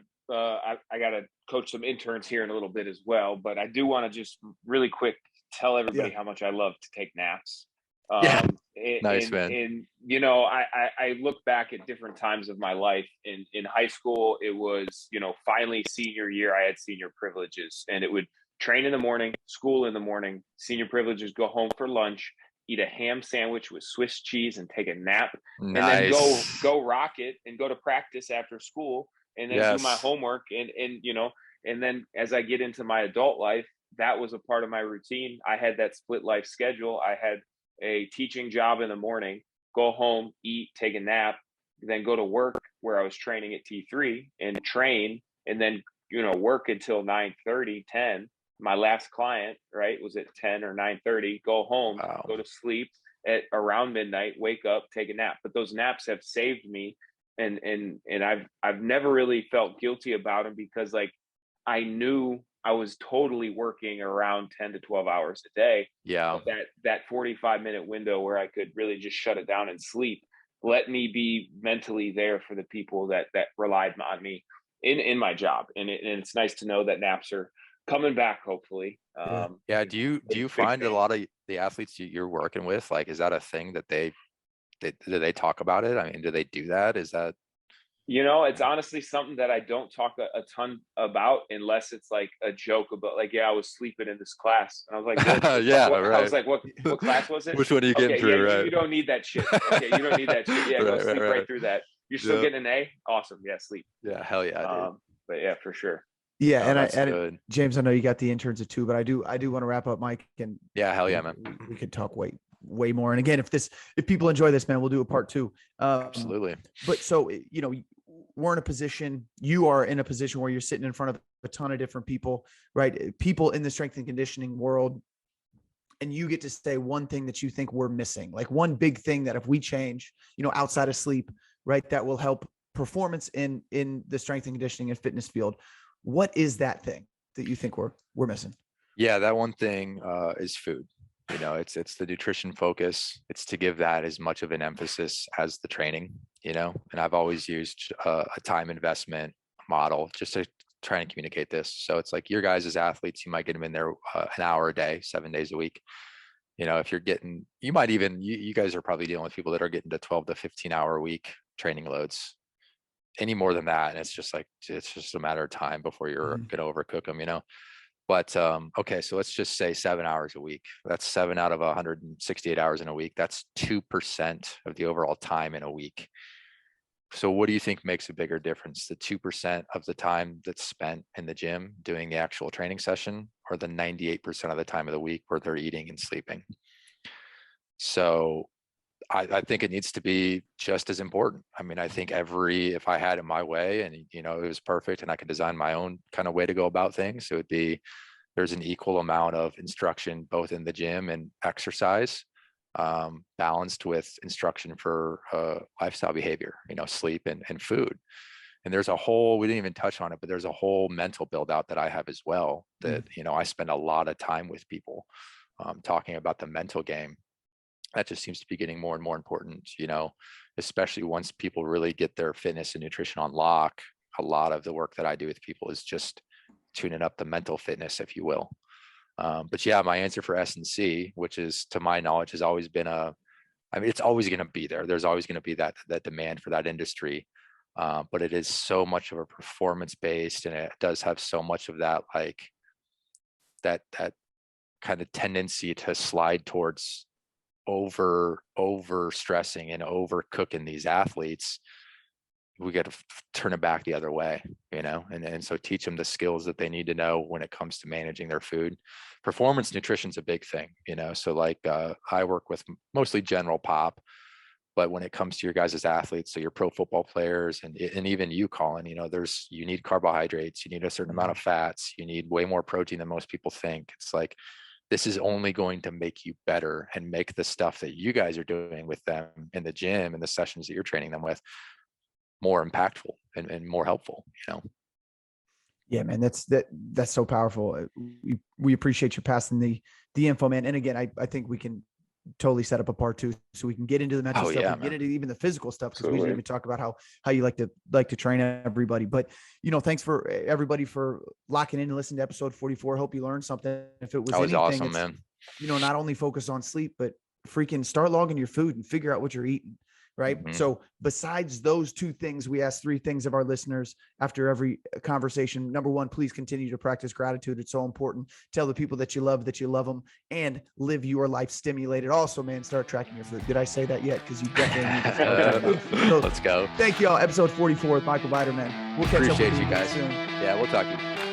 got to coach some interns here in a little bit as well, but I do want to just really quick tell everybody how much I love to take naps. Nice, man. And I look back at different times of my life. In high school, it was, finally senior year, I had senior privileges, and it would train in the morning, school in the morning, senior privileges, go home for lunch, eat a ham sandwich with Swiss cheese and take a nap, and then go rock it and go to practice after school, and then do my homework. And then as I get into my adult life, that was a part of my routine. I had that split life schedule. I had a teaching job in the morning, go home, eat, take a nap, then go to work where I was training at T3 and train, and then, work until 9:30, 10. My last client, right, was at 10 or 9:30, go home, go to sleep at around midnight, wake up, take a nap. But those naps have saved me. And I've never really felt guilty about them, because like I knew I was totally working around 10 to 12 hours a day. Yeah. But that 45-minute window where I could really just shut it down and sleep let me be mentally there for the people that relied on me in my job. And it's nice to know that naps are coming back, hopefully. Do you find a lot of the athletes you're working with, like, is that a thing that do they talk about it? I mean, do they do that? Is that, it's honestly something that I don't talk a ton about, unless it's like a joke about like, I was sleeping in this class. And I was like, I was like, what class was it? Which one are you getting through? Right. You don't need that shit. Okay. You don't need that shit. Yeah. Go sleep right through that. You're still getting an A. Awesome. Yeah. Sleep. Yeah. Hell yeah, dude. But yeah, for sure. Yeah. No, and James, I know you got the interns at 2, but I do want to wrap up, Mike. And hell yeah, man. We could talk way more. And again, if people enjoy this, man, we'll do a part 2. Absolutely. But so, we're in a position, you are in a position where you're sitting in front of a ton of different people, right? People in the strength and conditioning world. And you get to say one thing that you think we're missing, like one big thing that if we change, outside of sleep, right, that will help performance in the strength and conditioning and fitness field. What is that thing that you think we're missing? Yeah, that one thing is food. It's the nutrition focus. It's to give that as much of an emphasis as the training, and I've always used a time investment model just to try and communicate this. So it's like your guys as athletes, you might get them in there an hour a day, 7 days a week. If you're getting, you might even, you guys are probably dealing with people that are getting to 12 to 15 hour a week training loads. Any more than that, and it's just a matter of time before you're going to overcook them, But okay, so let's just say 7 hours a week. That's 7 out of 168 hours in a week. That's 2% of the overall time in a week. So what do you think makes a bigger difference? The 2% of the time that's spent in the gym doing the actual training session, or the 98% of the time of the week where they're eating and sleeping? So I think it needs to be just as important. I mean, I think if I had it my way and, it was perfect and I could design my own kind of way to go about things, it would be, there's an equal amount of instruction, both in the gym and exercise, balanced with instruction for lifestyle behavior, sleep and food. And there's a whole, we didn't even touch on it, but there's a whole mental build out that I have as well that, I spend a lot of time with people talking about the mental game. That just seems to be getting more and more important, especially once people really get their fitness and nutrition on lock. A lot of the work that I do with people is just tuning up the mental fitness, if you will. But yeah, my answer for S&C, which is, to my knowledge, has always been it's always going to be there. There's always going to be that demand for that industry. But it is so much of a performance based, and it does have so much of that, like that kind of tendency to slide towards over stressing and over cooking these athletes. we got to turn it back the other way, and so teach them the skills that they need to know when it comes to managing their food. Performance nutrition is a big thing, so like I work with mostly general pop, but when it comes to your guys as athletes, so your pro football players and even you, Colin, you need carbohydrates, you need a certain amount of fats, you need way more protein than most people think. It's like, this is only going to make you better and make the stuff that you guys are doing with them in the gym and the sessions that you're training them with more impactful and more helpful, Yeah, man, that's so powerful. We appreciate you passing the info, man. And again, I think we can totally set up a part 2 so we can get into the mental stuff and get into even the physical stuff, because we didn't even talk about how you like to train everybody. But thanks for everybody for locking in and listening to episode 44. Hope you learned something. If it was anything, awesome, man. Not only focus on sleep, but freaking start logging your food and figure out what you're eating. Right. Mm-hmm. So besides those 2 things, we ask 3 things of our listeners after every conversation. Number 1, please continue to practice gratitude. It's so important. Tell the people that you love them, and live your life stimulated. Also, man, start tracking your food. Did I say that yet? Because you definitely need to. So, let's go. Thank you all. Episode 44 with Michael Beiter, man. We'll catch up with you guys soon. Yeah, we'll talk to you.